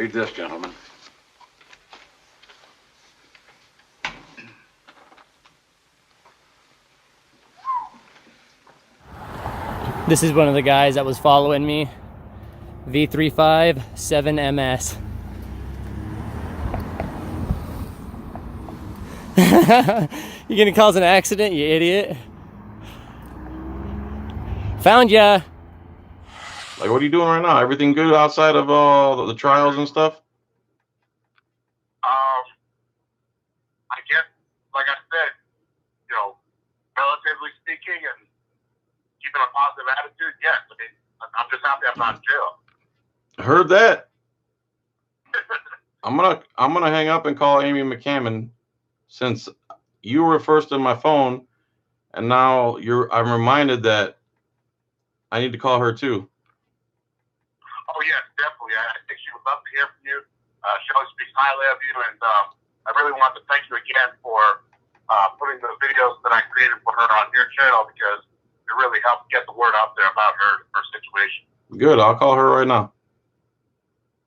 Read this, gentlemen. This is one of the guys that was following me. V357MS. You gonna cause an accident, you idiot? Found ya. Like, what are you doing right now? Everything good outside of all the trials and stuff? I guess, like I said, you know, relatively speaking and keeping a positive attitude, yes. I mean, I'm just happy I'm not in jail. Heard that. I'm gonna hang up and call Amy McCammon, since you were first in my phone, and now I'm reminded that I need to call her too. Oh yes, definitely. I think she would love to hear from you. She always speaks highly of you, and I really want to thank you again for putting the videos that I created for her on your channel, because it really helped get the word out there about her situation. Good. I'll call her right now.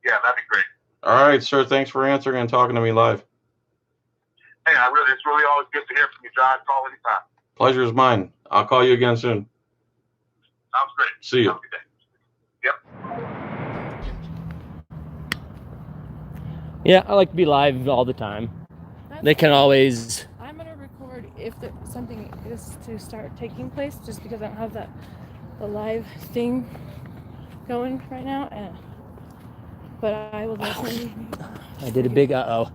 Yeah, that'd be great. All right, sir. Thanks for answering and talking to me live. Hey, it's really always good to hear from you, John. Call anytime. Pleasure is mine. I'll call you again soon. Sounds great. See you. Have a good day. Yep. Yeah, I like to be live all the time. They can always... I'm gonna record if something is to start taking place, just because I don't have the live thing going right now. But I will definitely... I did a big uh-oh.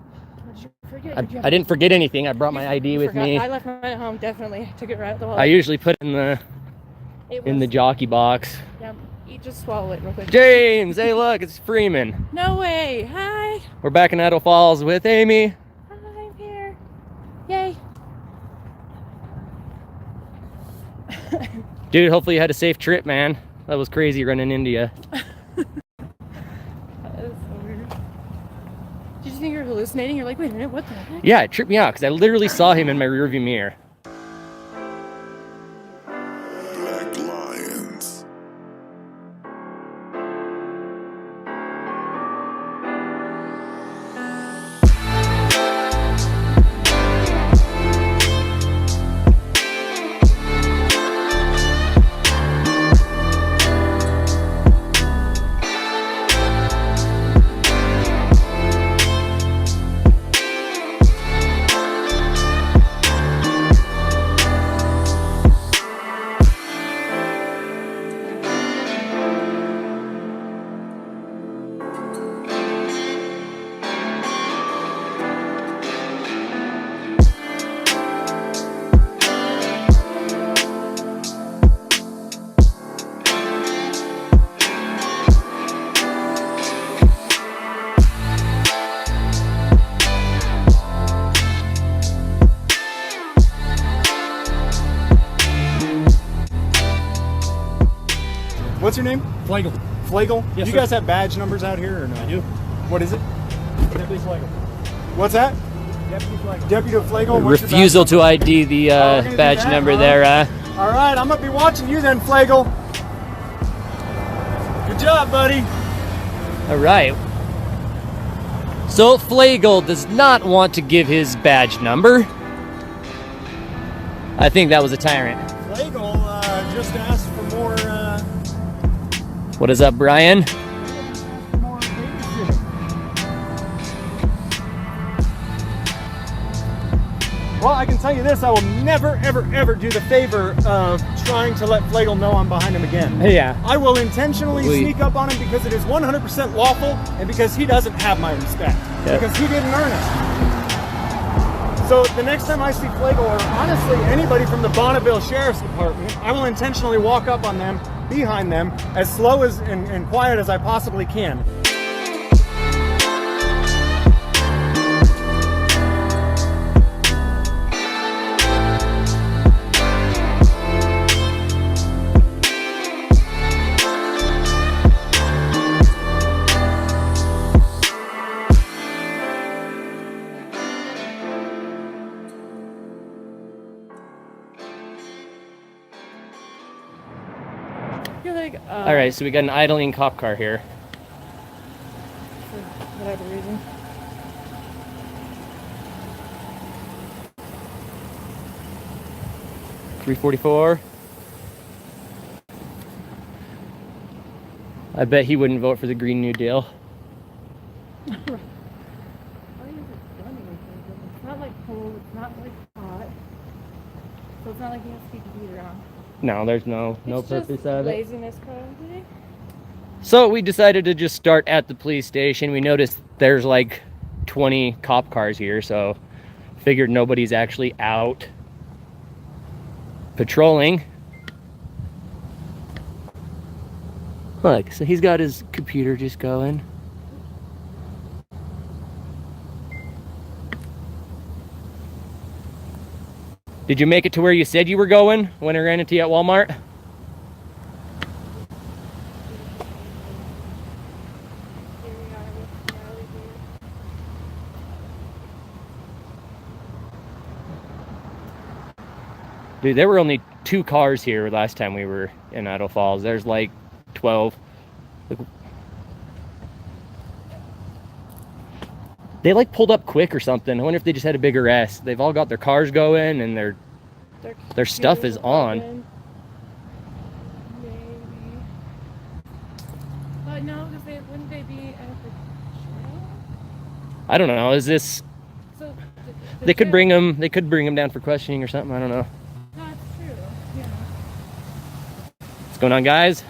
Did you forget? I didn't forget anything. I brought my ID with me. I left mine at home, definitely. Took it right out the wallet. I usually put it in the jockey box. Yeah, you just swallow it real quick. James, hey look, it's Freeman. No way. Hi. We're back in Idaho Falls with Amy. Hi, I'm here. Yay. Dude, hopefully you had a safe trip, man. That was crazy running into you. Did you think you were hallucinating? You're like, wait a minute, what the heck? Yeah, it tripped me out because I literally saw him in my rearview mirror. Black Lions. What's your name? Flagel. Flagel? Yes, Do you sir. guys have badge numbers out here or no? I do. What is it? Deputy Flagel. What's that? Deputy Flagel. Deputy Flagel? What's your Refusal badge to ID the we're gonna do badge that, number huh? there. number? All right, I'm going to be watching you then, Flagel. Good job, buddy. All right. So Flagel does not want to give his badge number. I think that was a tyrant. Flagel just asked for more, What is up, Brian? more babysitting. Well, I can tell you this, I will never, ever, ever do the favor of trying to let Flagel know I'm behind him again. Yeah. I will intentionally sneak up on him because it is 100% lawful and because he doesn't have my respect. Yep. Because he didn't earn it. So the next time I see Flagel, or honestly anybody from the Bonneville Sheriff's Department, I will intentionally walk up on them, behind them, as slow as and quiet as I possibly can. You're like, All right, so we got an idling cop car here. whatever reason. $3.44. I bet he wouldn't vote for the Green New Deal. Why is it running? It's not like cold, it's not like hot. So it's not like he has to keep the heater on. No, there's no purpose of it. Laziness probably. So we decided to just start at the police station. We noticed there's like 20 cop cars here, so figured nobody's actually out patrolling. Look, so he's got his computer just going. Did you make it to where you said you were going when I ran into you at Walmart? Here we are with Gnarly here. Dude, there were only 2 cars here last time we were in Idaho Falls. There's like 12. They like pulled up quick or something. I wonder if they just had a bigger S. They've all got their cars going and their stuff is on. Maybe. But no, because wouldn't they be at the jail? I don't know. Is this? So They could bring them. They could bring them down for questioning or something. I don't know. That's true. Yeah. What's going on, guys?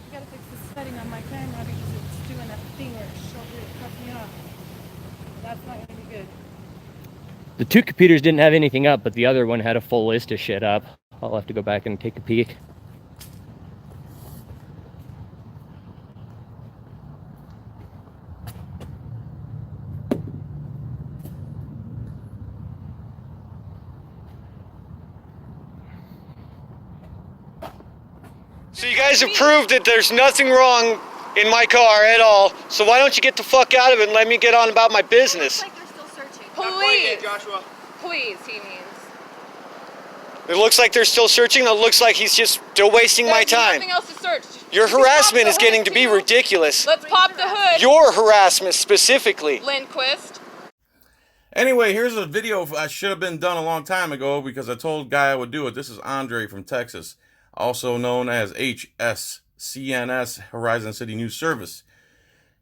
I gotta fix the setting on my camera because it's doing that thing where it cuts me off. That's not gonna be good. The 2 computers didn't have anything up, but the other one had a full list of shit up. I'll have to go back and take a peek. So you guys have proved that there's nothing wrong in my car at all. So why don't you get the fuck out of it and let me get on about my business? It looks like they're still searching. Please, Joshua. please, he means. It looks like they're still searching. It looks like he's just still wasting my There's time. nothing else to search. Your You can harassment pop is the getting hood, to be too. ridiculous. Let's pop the hood. Your harassment specifically. Lindquist. Anyway, here's a video I should have been done a long time ago because I told Guy I would do it. This is Andre from Texas, also known as HSCNS, Horizon City News Service.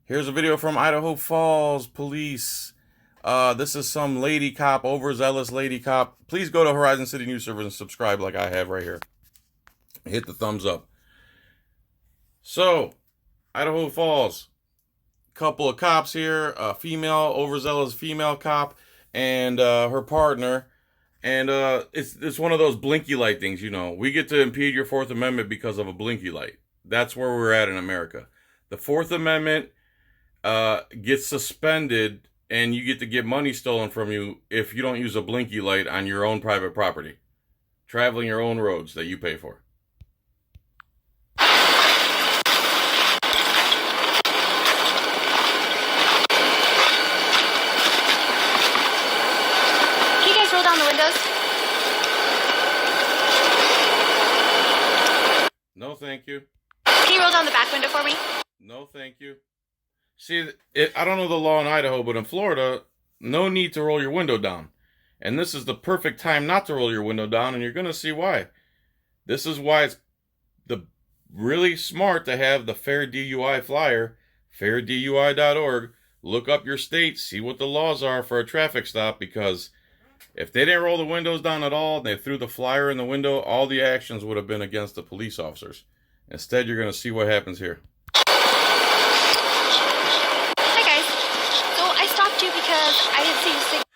Here's a video from Idaho Falls Police. This is some lady cop, overzealous lady cop. Please go to Horizon City News Service and subscribe like I have right here. Hit the thumbs up. So, Idaho Falls. Couple of cops here. A female, overzealous female cop, and her partner. And it's one of those blinky light things, you know. We get to impede your Fourth Amendment because of a blinky light. That's where we're at in America. The Fourth Amendment gets suspended, and you get to get money stolen from you if you don't use a blinky light on your own private property, traveling your own roads that you pay for. Can you guys roll down the windows? No, thank you. Can you roll down the back window for me? No, thank you. See, I don't know the law in Idaho, but in Florida, no need to roll your window down. And this is the perfect time not to roll your window down, and you're going to see why. This is why it's really smart to have the Fair DUI flyer, fairdui.org. Look up your state, see what the laws are for a traffic stop, because if they didn't roll the windows down at all, and they threw the flyer in the window, all the actions would have been against the police officers. Instead, you're going to see what happens here.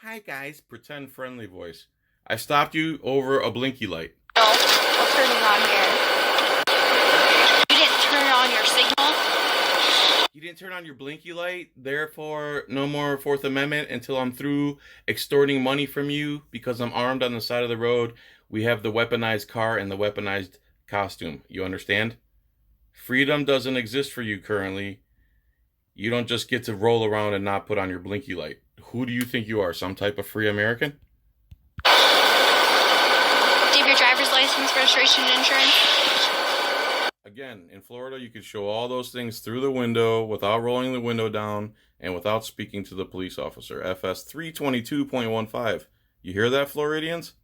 Hi guys, pretend friendly voice. I stopped you over a blinky light. No, I'll turn it on here. You didn't turn on your signal? You didn't turn on your blinky light, therefore no more Fourth Amendment until I'm through extorting money from you because I'm armed on the side of the road. We have the weaponized car and the weaponized costume. You understand? Freedom doesn't exist for you currently. You don't just get to roll around and not put on your blinky light. Who do you think you are? Some type of free American? Do you have your driver's license, registration, and insurance? again, in Florida, you can show all those things through the window without rolling the window down and without speaking to the police officer. FS 322.15. You hear that, Floridians?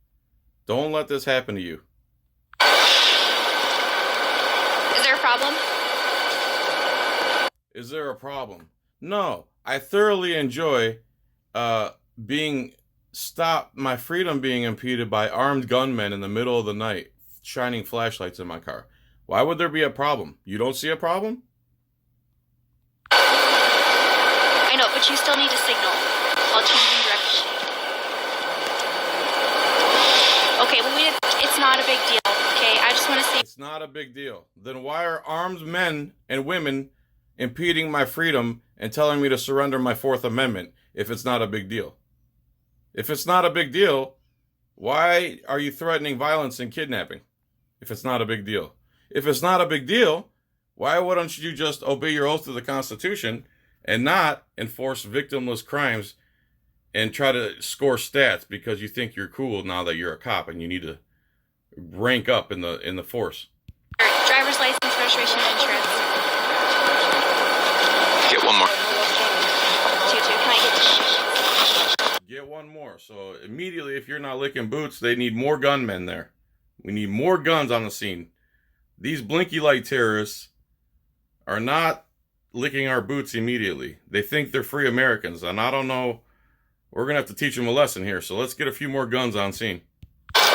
Don't let this happen to you. Is there a problem? Is there a problem? No. I thoroughly enjoy being stopped, my freedom being impeded by armed gunmen in the middle of the night, shining flashlights in my car. Why would there be a problem? You don't see a problem? I know, but you still need to signal while changing direction. Okay, well, it's not a big deal, okay? I just want to say... It's not a big deal. Then why are armed men and women impeding my freedom and telling me to surrender my Fourth Amendment if it's not a big deal? If it's not a big deal, why are you threatening violence and kidnapping if it's not a big deal? If it's not a big deal, why wouldn't you just obey your oath to the Constitution and not enforce victimless crimes and try to score stats because you think you're cool now that you're a cop and you need to rank up in the force? Driver's license, registration, and insurance. Get one more. Can I get... Get one more. So immediately, if you're not licking boots, they need more gunmen there. We need more guns on the scene. These blinky light terrorists are not licking our boots immediately. They think they're free Americans, and I don't know. We're going to have to teach them a lesson here, so let's get a few more guns on scene. It's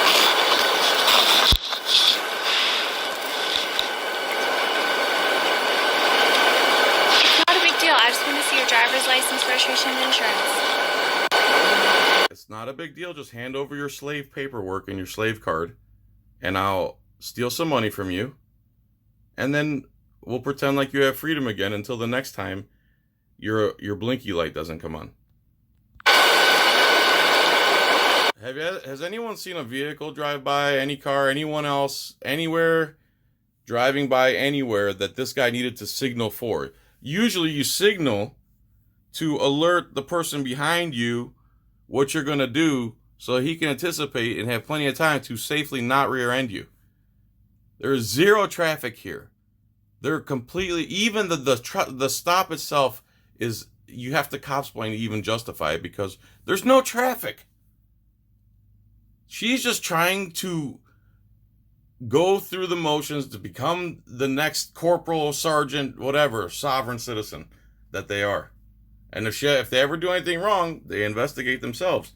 not a big deal. I just want to see your driver's license, registration, and insurance. It's not a big deal. Just hand over your slave paperwork and your slave card, and I'll steal some money from you, and then we'll pretend like you have freedom again until the next time your blinky light doesn't come on. Has anyone seen a vehicle drive by, any car, anyone else, anywhere, driving by anywhere that this guy needed to signal for? Usually you signal to alert the person behind you what you're going to do so he can anticipate and have plenty of time to safely not rear end you. There is zero traffic here. They're completely, even the stop itself is, you have to copsplain to even justify it because there's no traffic. She's just trying to go through the motions to become the next corporal, sergeant, whatever, sovereign citizen that they are. And if they ever do anything wrong, they investigate themselves.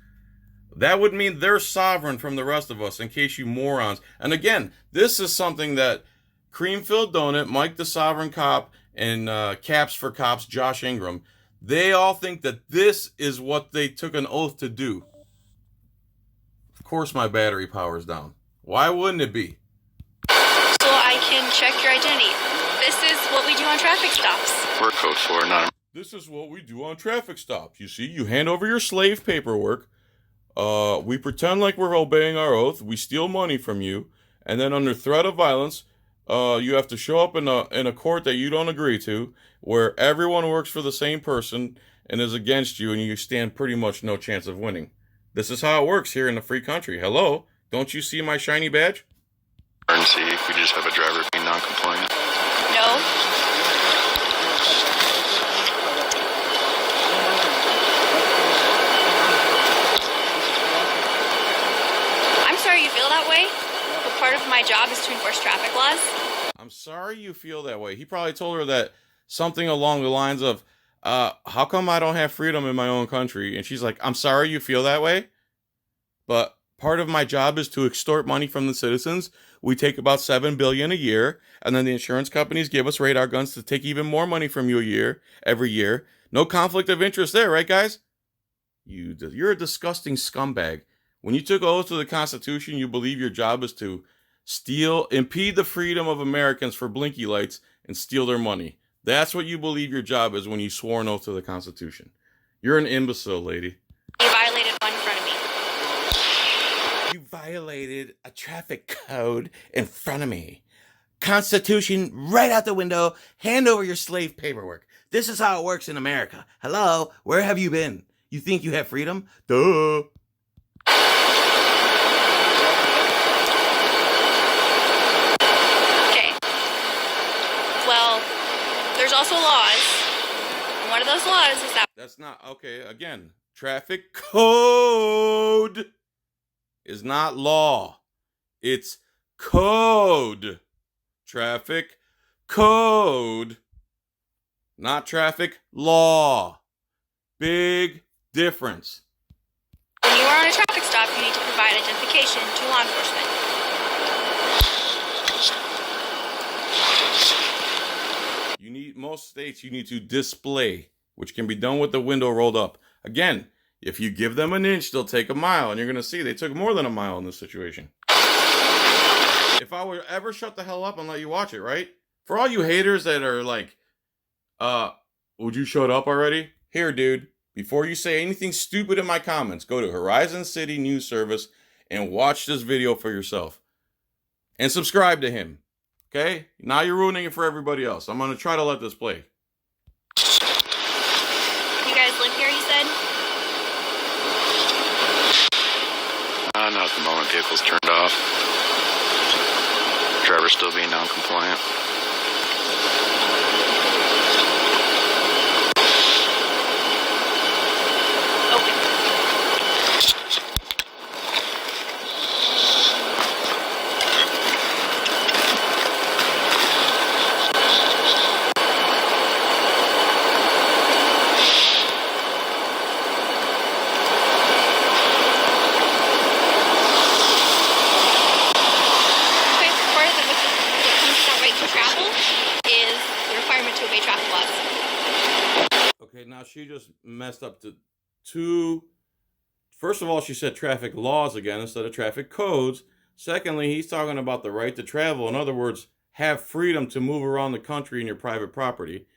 That would mean they're sovereign from the rest of us, in case you morons. And again, this is something that Creamfield Donut, Mike the Sovereign Cop, and Caps for Cops, Josh Ingram, they all think that this is what they took an oath to do. Of course my battery power's down. Why wouldn't it be? So I can check your identity. This is what we do on traffic stops. We're code 4, not... This is what we do on traffic stops. You see, you hand over your slave paperwork. We pretend like we're obeying our oath. We steal money from you. And then under threat of violence, you have to show up in a court that you don't agree to, where everyone works for the same person and is against you, and you stand pretty much no chance of winning. This is how it works here in the free country. Hello? Don't you see my shiny badge? Emergency if we just have a driver being non-compliant. No. I'm sorry you feel that way, but part of my job is to enforce traffic laws. I'm sorry you feel that way. He probably told her that something along the lines of, how come I don't have freedom in my own country? And she's like, I'm sorry you feel that way, but part of my job is to extort money from the citizens. We take about $7 billion a year, and then the insurance companies give us radar guns to take even more money from you every year. No conflict of interest there, right, guys? You're a disgusting scumbag. When you took oath to the Constitution, you believe your job is to impede the freedom of Americans for blinky lights and steal their money. That's what you believe your job is when you swore an oath to the Constitution. You're an imbecile, lady. You violated one in front of me. You violated a traffic code in front of me. Constitution right out the window. Hand over your slave paperwork. This is how it works in America. Hello? Where have you been? You think you have freedom? Duh. there's also laws. And one of those laws is that. That's not okay. Again, traffic code is not law. It's code. Traffic code, not traffic law. Big difference. When you are on a traffic stop, you need to provide identification to law enforcement. Most states, you need to display, which can be done with the window rolled up. Again, if you give them an inch, they'll take a mile, and you're going to see they took more than a mile in this situation. If I were ever shut the hell up and let you watch it, right? For all you haters that are like, would you shut up already? Here, dude, before you say anything stupid in my comments, go to Horizon City News Service and watch this video for yourself. And subscribe to him. Okay? Now you're ruining it for everybody else. I'm going to try to let this play. You guys live here, you said? Not at the moment. Vehicle's turned off. Driver's still being non-compliant. She just messed up to two. First of all, she said traffic laws again instead of traffic codes. Secondly, he's talking about the right to travel. In other words, have freedom to move around the country in your private property.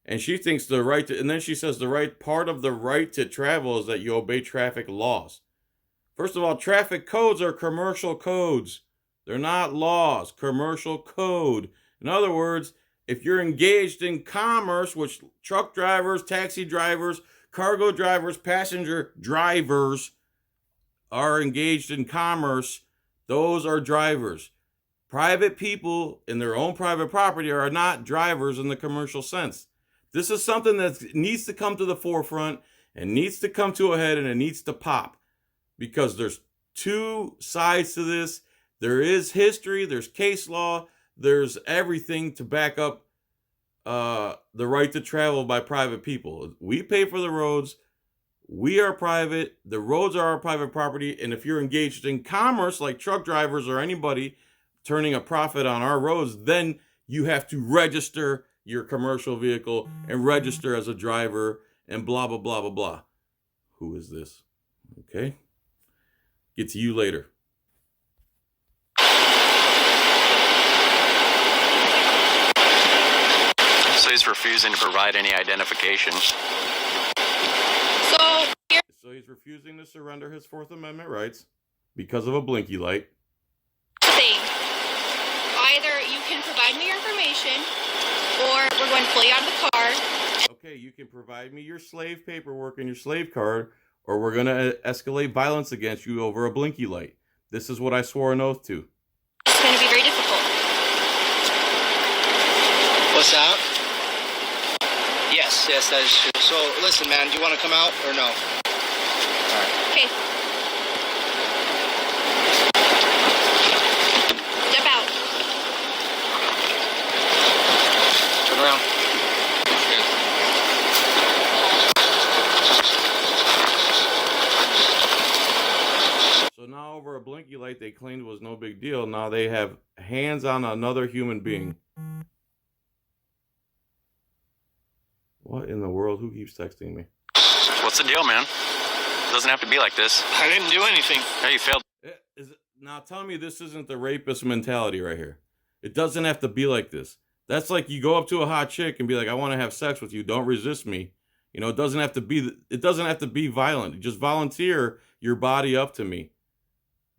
And she thinks the right to, and then she says the right part of the right to travel is that you obey traffic laws. First of all, traffic codes are commercial codes. They're not laws. Commercial code. In other words, if you're engaged in commerce, which truck drivers, taxi drivers, cargo drivers, passenger drivers are engaged in commerce, those are drivers. Private people in their own private property are not drivers in the commercial sense. This is something that needs to come to the forefront and needs to come to a head, and it needs to pop, because there's two sides to this. There is history, there's case law, there's everything to back up the right to travel by private people. We pay for the roads. We are private. The roads are our private property. And if you're engaged in commerce, like truck drivers or anybody turning a profit on our roads, then you have to register your commercial vehicle and register as a driver and blah, blah, blah, blah, blah. Who is this? Okay. Get to you later. So he's refusing to provide any identification. So he's refusing to surrender his Fourth Amendment rights because of a blinky light. Thing. Either you can provide me your information, or we're going to pull you out of the car. Okay, you can provide me your slave paperwork and your slave card, or we're going to escalate violence against you over a blinky light. This is what I swore an oath to. It's going to be very difficult. What's that? Yes, that is true. So, listen, man, do you want to come out or no? All right. Okay. Step out. Turn around. So now over a blinky light they claimed was no big deal. Now they have hands on another human being. What in the world? Who keeps texting me? What's the deal, man? Doesn't have to be like this. I didn't do anything. Hey, you failed. Now tell me this isn't the rapist mentality right here. It doesn't have to be like this. That's like you go up to a hot chick and be like, I want to have sex with you. Don't resist me. You know, it doesn't have to be violent. Just volunteer your body up to me.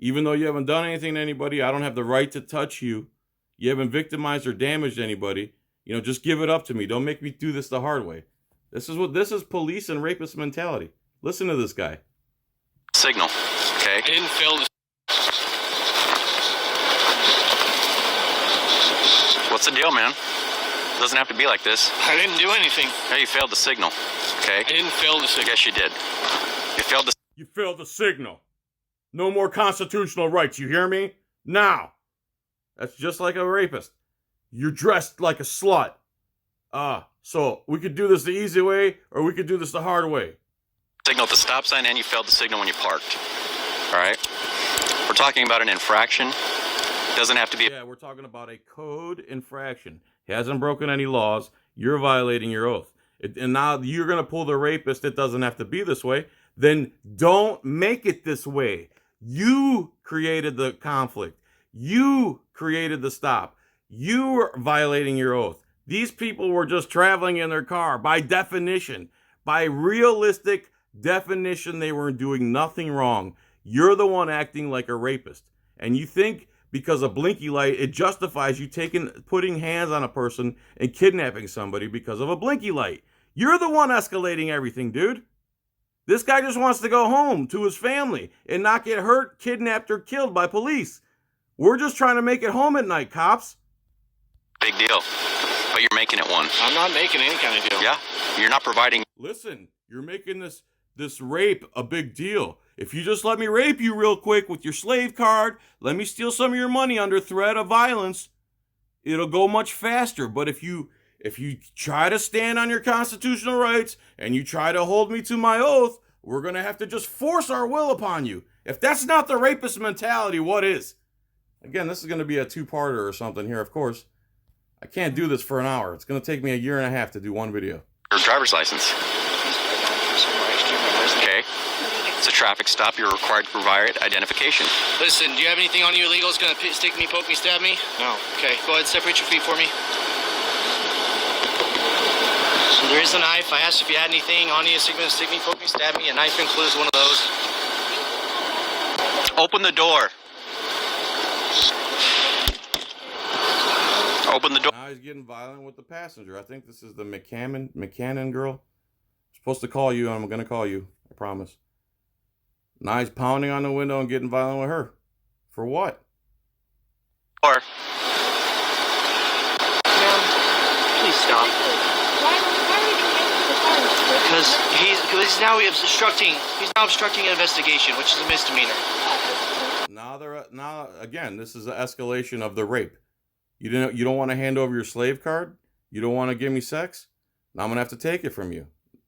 Even though you haven't done anything to anybody, I don't have the right to touch you. You haven't victimized or damaged anybody. You know, just give it up to me. Don't make me do this the hard way. This is police and rapist mentality. Listen to this guy. Signal. Okay. I didn't fail this. What's the deal, man? Doesn't have to be like this. I didn't do anything. No, you failed the signal. Okay? I didn't fail the signal. Yes, you did. You failed the. You failed the signal. No more constitutional rights, you hear me? Now. That's just like a rapist. You're dressed like a slut. So we could do this the easy way, or we could do this the hard way. Signal at the stop sign, and you failed the signal when you parked. All right? We're talking about an infraction. Doesn't have to be. Yeah, we're talking about a code infraction. He hasn't broken any laws. You're violating your oath. And now you're going to pull the rapist. It doesn't have to be this way. Then don't make it this way. You created the conflict. You created the stop. You were violating your oath. These people were just traveling in their car. By definition, by realistic definition, they were doing nothing wrong. You're the one acting like a rapist. And you think because of blinky light, it justifies you putting hands on a person and kidnapping somebody because of a blinky light. You're the one escalating everything, dude. This guy just wants to go home to his family and not get hurt, kidnapped, or killed by police. We're just trying to make it home at night, cops. Big deal. But you're making it one. I'm not making any kind of deal. Yeah? You're not providing. Listen, you're making this rape a big deal. If you just let me rape you real quick with your slave card, let me steal some of your money under threat of violence, it'll go much faster. But if you try to stand on your constitutional rights and you try to hold me to my oath, we're going to have to just force our will upon you. If that's not the rapist mentality, what is? Again, this is going to be a two-parter or something here, of course. I can't do this for an hour. It's going to take me a year and a half to do one video. Your driver's license. Okay. It's a traffic stop. You're required to provide identification. Listen, do you have anything on you illegal that's going to stick me, poke me, stab me? No. Okay, go ahead, separate your feet for me. So there is a knife. I asked if you had anything on you, stick me, poke me, stab me. A knife includes one of those. Open the door. Open the door. Now he's getting violent with the passenger. I think this is the McCannon girl. I'm supposed to call you, and I'm going to call you. I promise. Now he's pounding on the window and getting violent with her. For what? Or. Please stop. Because now he's now obstructing an investigation, which is a misdemeanor. Now again, this is an escalation of the rape. You don't want to hand over your slave card? You don't want to give me sex? Now I'm going to have to take it from you.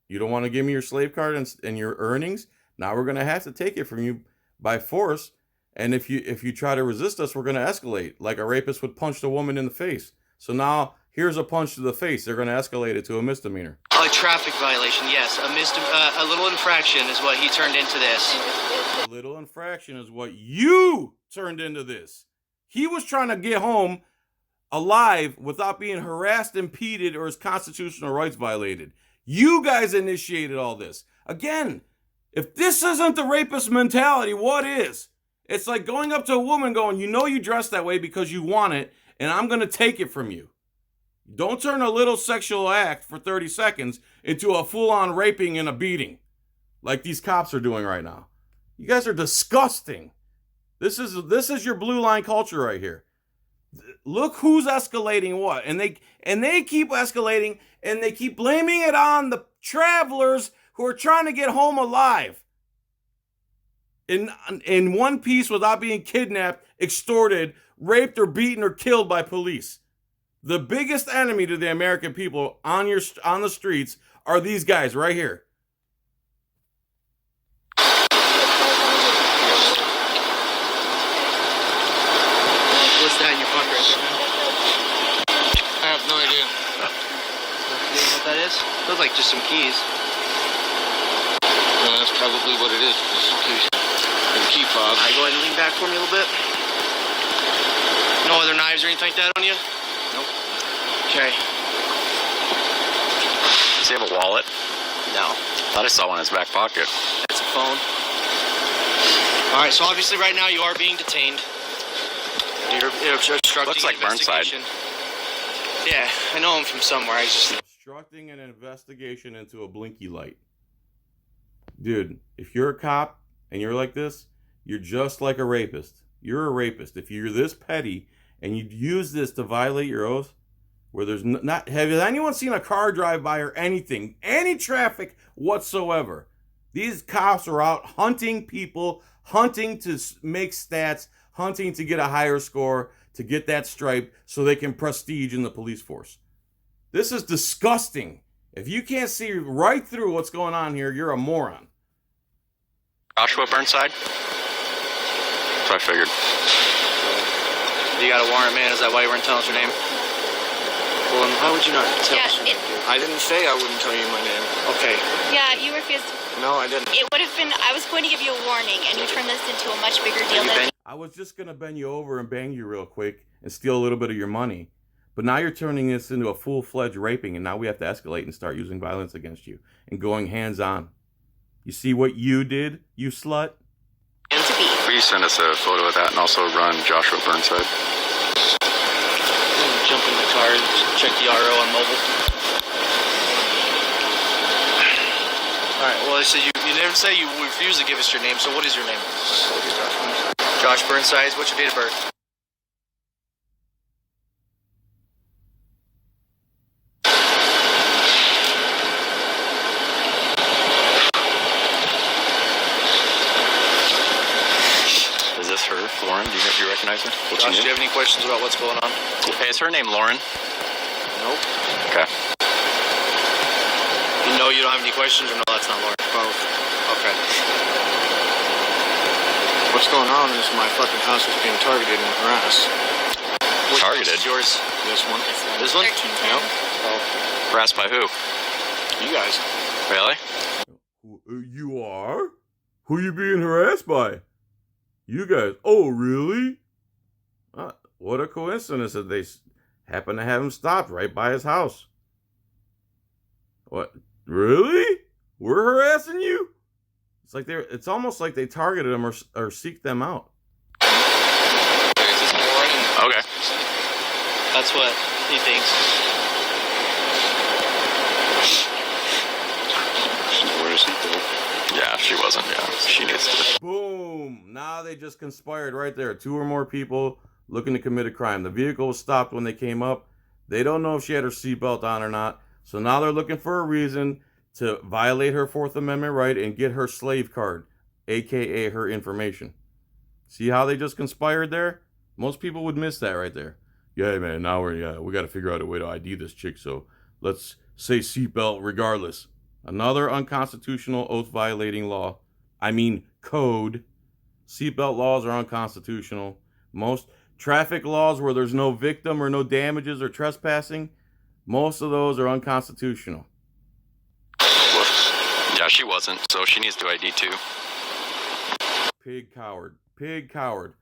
You don't want to give me your slave card and your earnings? Now we're going to have to take it from you by force. And if you try to resist us, we're going to escalate like a rapist would punch the woman in the face. So now here's a punch to the face. They're going to escalate it to a misdemeanor. A traffic violation, yes. A little infraction is what he turned into this. A little infraction is what you turned into this. He was trying to get home alive without being harassed, impeded, or his constitutional rights violated. You guys initiated all this. Again, if this isn't the rapist mentality, what is? It's like going up to a woman going, you know you dress that way because you want it, and I'm going to take it from you. Don't turn a little sexual act for 30 seconds into a full-on raping and a beating like these cops are doing right now. You guys are disgusting. This is your blue line culture right here. Look who's escalating what. And they keep escalating, and they keep blaming it on the travelers who are trying to get home alive. In one piece without being kidnapped, extorted, raped, or beaten, or killed by police. The biggest enemy to the American people on the streets are these guys right here. What's that in your pocket right there, man? I have no idea. You know what that is? Looks like just some keys. No, that's probably what it is. Just some keys. And key fob. Alright, go ahead and lean back for me a little bit. No other knives or anything like that on you? Nope. Okay. Does he have a wallet? No. Thought I saw one in his back pocket. That's a phone. Alright, so obviously right now you are being detained. You're obstructing Looks like an investigation. Burnside. Yeah, I know him from somewhere. He's just obstructing an investigation into a blinky light. Dude, if you're a cop and you're like this, you're just like a rapist. You're a rapist. If you're this petty and you use this to violate your oath, where there's not, have anyone seen a car drive by or anything, any traffic whatsoever? These cops are out hunting people, hunting to make stats, hunting to get a higher score, to get that stripe so they can prestige in the police force. This is disgusting. If you can't see right through what's going on here, you're a moron. Joshua Burnside? That's what I figured. You got a warrant, man? Is that why you weren't telling us your name? Well, then why would you not tell us your name? I didn't say I wouldn't tell you my name. Okay. Yeah, you refused. No, I didn't. It would have been, I was going to give you a warning, and you turned this into a much bigger deal than... I was just going to bend you over and bang you real quick and steal a little bit of your money. But now you're turning this into a full-fledged raping, and now we have to escalate and start using violence against you and going hands-on. You see what you did, you slut? Please send us a photo of that and also run Joshua Burnside. Jump in the car and check the RO on mobile. Alright, well, so you never say you refuse to give us your name, so what is your name? Josh Burnside. What's your date of birth? Is this her, Lauren? Do you recognize her? What's Josh, her do you have any questions about what's going on? Hey, is her name Lauren? Nope. Okay. You know you don't have any questions, or no, that's not Lauren? Both. Okay. What's going on is my fucking house is being targeted and harassed. Which Targeted? house is yours? This one. This one? 1310. Yep. Oh. Harassed by who? You guys. Really? You are? Who you being harassed by? You guys. Oh, really? What a coincidence that they happen to have him stopped right by his house. What? Really? We're harassing you? It's almost like they targeted him or seeked them out. Okay. That's what he thinks. Where is he? Yeah, she wasn't. Yeah, she needs to. Boom! Now they just conspired right there. 2 or more people looking to commit a crime. The vehicle was stopped when they came up. They don't know if she had her seatbelt on or not. So now they're looking for a reason to violate her 4th Amendment right and get her slave card, aka her information. See how they just conspired there? Most people would miss that right there. Yeah, man, now we got to figure out a way to ID this chick, so let's say seatbelt regardless. Another unconstitutional oath-violating law. I mean, code. Seatbelt laws are unconstitutional. Most traffic laws where there's no victim or no damages or trespassing, most of those are unconstitutional. Whoops. Yeah, she wasn't, so she needs to ID too. Pig coward. Pig coward.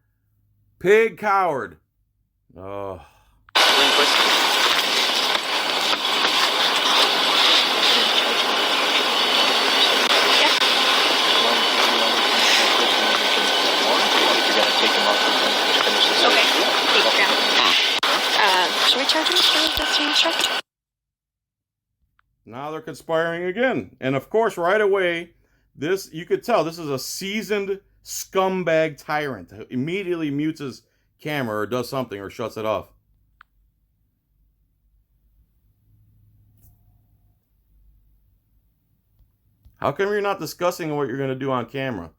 Pig coward. Oh. Should we charge him for this instruction? Now they're conspiring again. And of course, right away, you could tell this is a seasoned scumbag tyrant. Immediately mutes his camera or does something or shuts it off. How come you're not discussing what you're going to do on camera?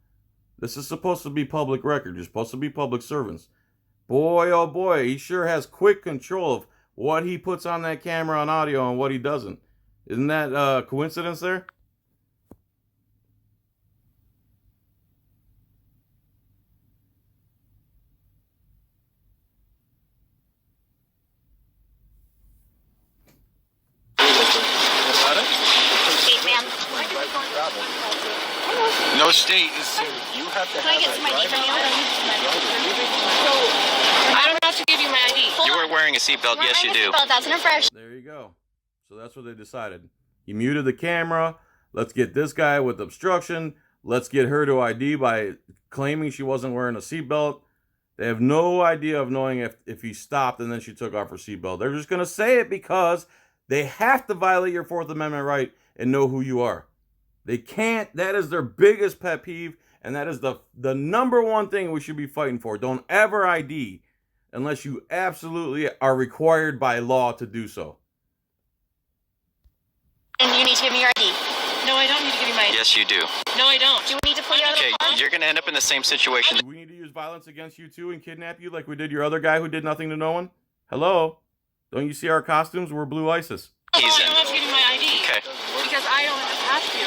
This is supposed to be public record. You're supposed to be public servants. Boy, oh boy, he sure has quick control of what he puts on that camera on audio and what he doesn't. Isn't that a coincidence there? No state is. You have to. Can I get some ID from you? I don't have to give you my ID. You weren't wearing a seatbelt. Yes, you do. That's an infraction. There you go. So that's what they decided. He muted the camera. Let's get this guy with obstruction. Let's get her to ID by claiming she wasn't wearing a seatbelt. They have no idea of knowing if he stopped and then she took off her seatbelt. They're just going to say it because they have to violate your 4th Amendment right and know who you are. They can't. That is their biggest pet peeve, and that is the number one thing we should be fighting for. Don't ever ID unless you absolutely are required by law to do so. And you need to give me your ID. No, I don't need to give you my ID. Yes, you do. No, I don't. Do we need to pull you out of Okay, the car? you're gonna end up in the same situation. Do we need to use violence against you too and kidnap you like we did your other guy who did nothing to no one? Hello? Don't you see our costumes? We're Blue ISIS. Oh, I don't have to give you my ID. Okay. Because I don't have to.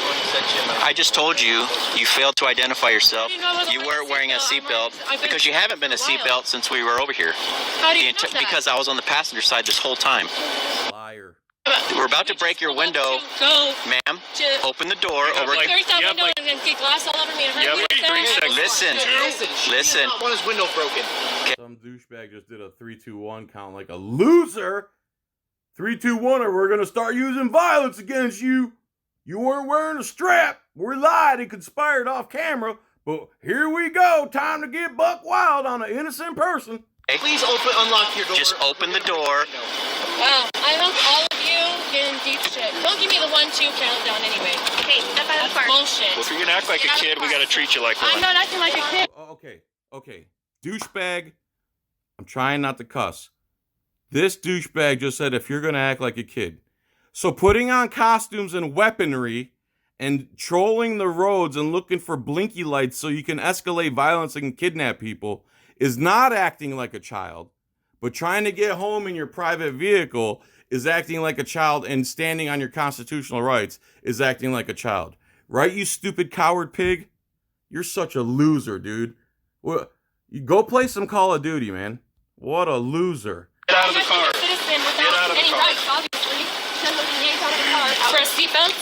I just told you, you failed to identify yourself. You weren't wearing a seatbelt because you haven't been a seatbelt since we were over here. How do you know that? Because I was on the passenger side this whole time. Liar. We're about to break your window. Go. Ma'am, open the door over. There's that window and get glass all over me. Listen. I want his window broken. Some douchebag just did a 3-2-1 count like a loser. 3-2-1 or we're going to start using violence against you. You weren't wearing a strap. We lied and conspired off camera. But here we go. Time to get buck wild on an innocent person. Please unlock your door. Just open the door. Wow, I hope all of you get in deep shit. Don't give me the 1-2 countdown anyway. Okay, step out of the car. Bullshit. Well, if you're gonna act like a kid, we gotta treat you like I'm one. not acting like a kid. Okay. Douchebag. I'm trying not to cuss. This douchebag just said if you're going to act like a kid. So putting on costumes and weaponry and trolling the roads and looking for blinky lights so you can escalate violence and kidnap people is not acting like a child. But trying to get home in your private vehicle is acting like a child, and standing on your constitutional rights is acting like a child. Right, you stupid coward pig? You're such a loser, dude. Well, you go play some Call of Duty, man. What a loser. Get out of the car. Get out of the car. Rights, obviously. Out of the car. For a seatbelt?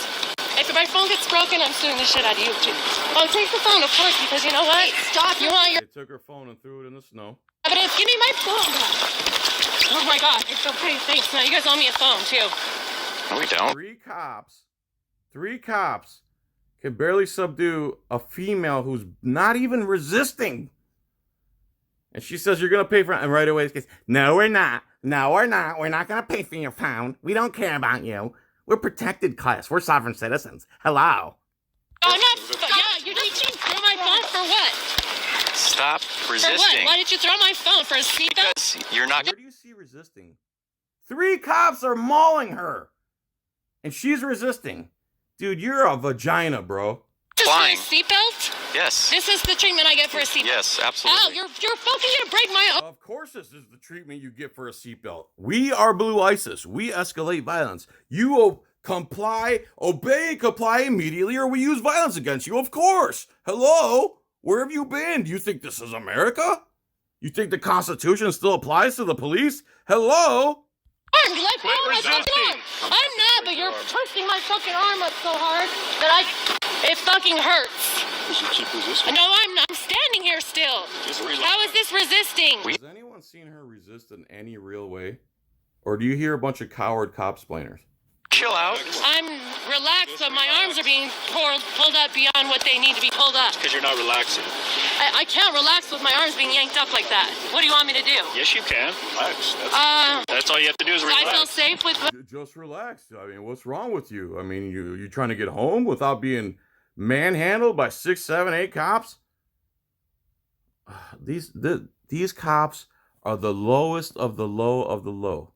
If my phone gets broken, I'm suing the shit out of you too. Oh, take the phone, of course, because you know what? Hey, stop. You want your They took her phone and threw it in the snow. evidence? Give me my phone back. Oh my god, it's okay, thanks. Now you guys owe me a phone too. No, we don't. Three cops can barely subdue a female who's not even resisting. And she says, you're going to pay for it. And right away, she goes, no, we're not. No, we're not. We're not going to pay for your phone. We don't care about you. We're protected class. We're sovereign citizens. Hello. Oh, I'm not. Yeah, you didn't throw my phone for what? Stop For resisting. what? Why did you throw my phone? For a seatbelt? Because you're not. Where do you see resisting? 3 cops are mauling her. And she's resisting. Dude, you're a vagina, bro. Just for a seatbelt? Yes. This is the treatment I get for a seatbelt. Yes, absolutely. Ow, you're fucking gonna break my. Of course this is the treatment you get for a seatbelt. We are Blue ISIS. We escalate violence. You comply, obey, and comply immediately, or we use violence against you. Of course. Hello? Where have you been? Do you think this is America? You think the Constitution still applies to the police? Hello? I'm not, but you're twisting my fucking arm up so hard that it fucking hurts. Does you keep resisting? No, I'm not. I'm standing here still. How is this resisting? Has anyone seen her resist in any real way? Or do you hear a bunch of coward cop-splainers? Chill out. I'm relaxed, but my arms are being pulled up beyond what they need to be pulled up. Because you're not relaxing. I can't relax with my arms being yanked up like that. What do you want me to do? Yes, you can. Relax. That's all you have to do is relax. I feel safe with. Just relax. I mean, what's wrong with you? I mean, you trying to get home without being manhandled by 6, 7, 8 cops? These cops are the lowest of the low of the low.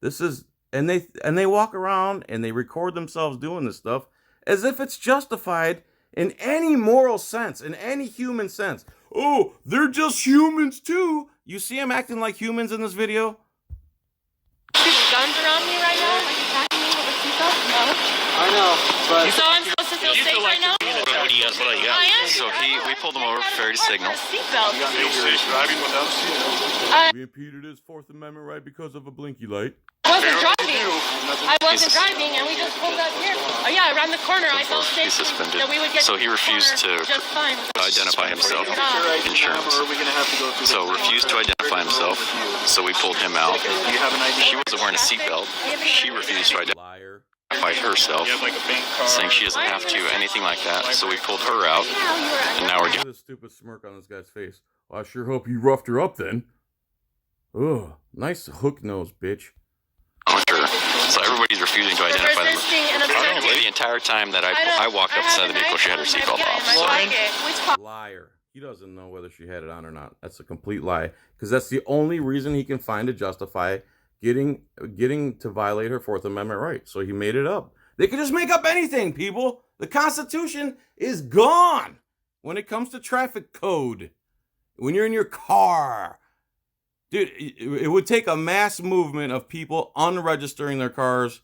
This is, and they walk around and they record themselves doing this stuff as if it's justified in any moral sense, in any human sense. Oh, they're just humans too. You see them acting like humans in this video? Guns around me right now, like attacking me with a seatbelt? No. I know, but So I'm supposed to feel safe right now? I am. So we pulled him over for failure to signal. Seatbelt. Driving without a seatbelt. We impeded his Fourth Amendment right because of a blinky light. I wasn't driving, and we just pulled up here. Oh yeah, around the corner. I felt safe. He's suspended. That we would get So he refused to just fine. identify himself. insurance. Insurance. Or are we gonna have to go through So refused to identify himself. So we pulled him out. Do you have an idea? She wasn't wearing a seatbelt. She refused to Liar. identify herself, saying she doesn't have to, anything like that. So we pulled her out, and now we're Look at the stupid smirk on this guy's face. Well, I sure hope you roughed her up then. Ugh, nice hook nose, bitch. with her. So everybody's refusing to identify them. And The entire time that I walked up beside the vehicle, she had her seatbelt off. So. Liar. He doesn't know whether she had it on or not. That's a complete lie, because that's the only reason he can find to justify getting to violate her Fourth Amendment right. So he made it up. They can just make up anything, people. The Constitution is gone when it comes to traffic code. When you're in your car, dude, it would take a mass movement of people unregistering their cars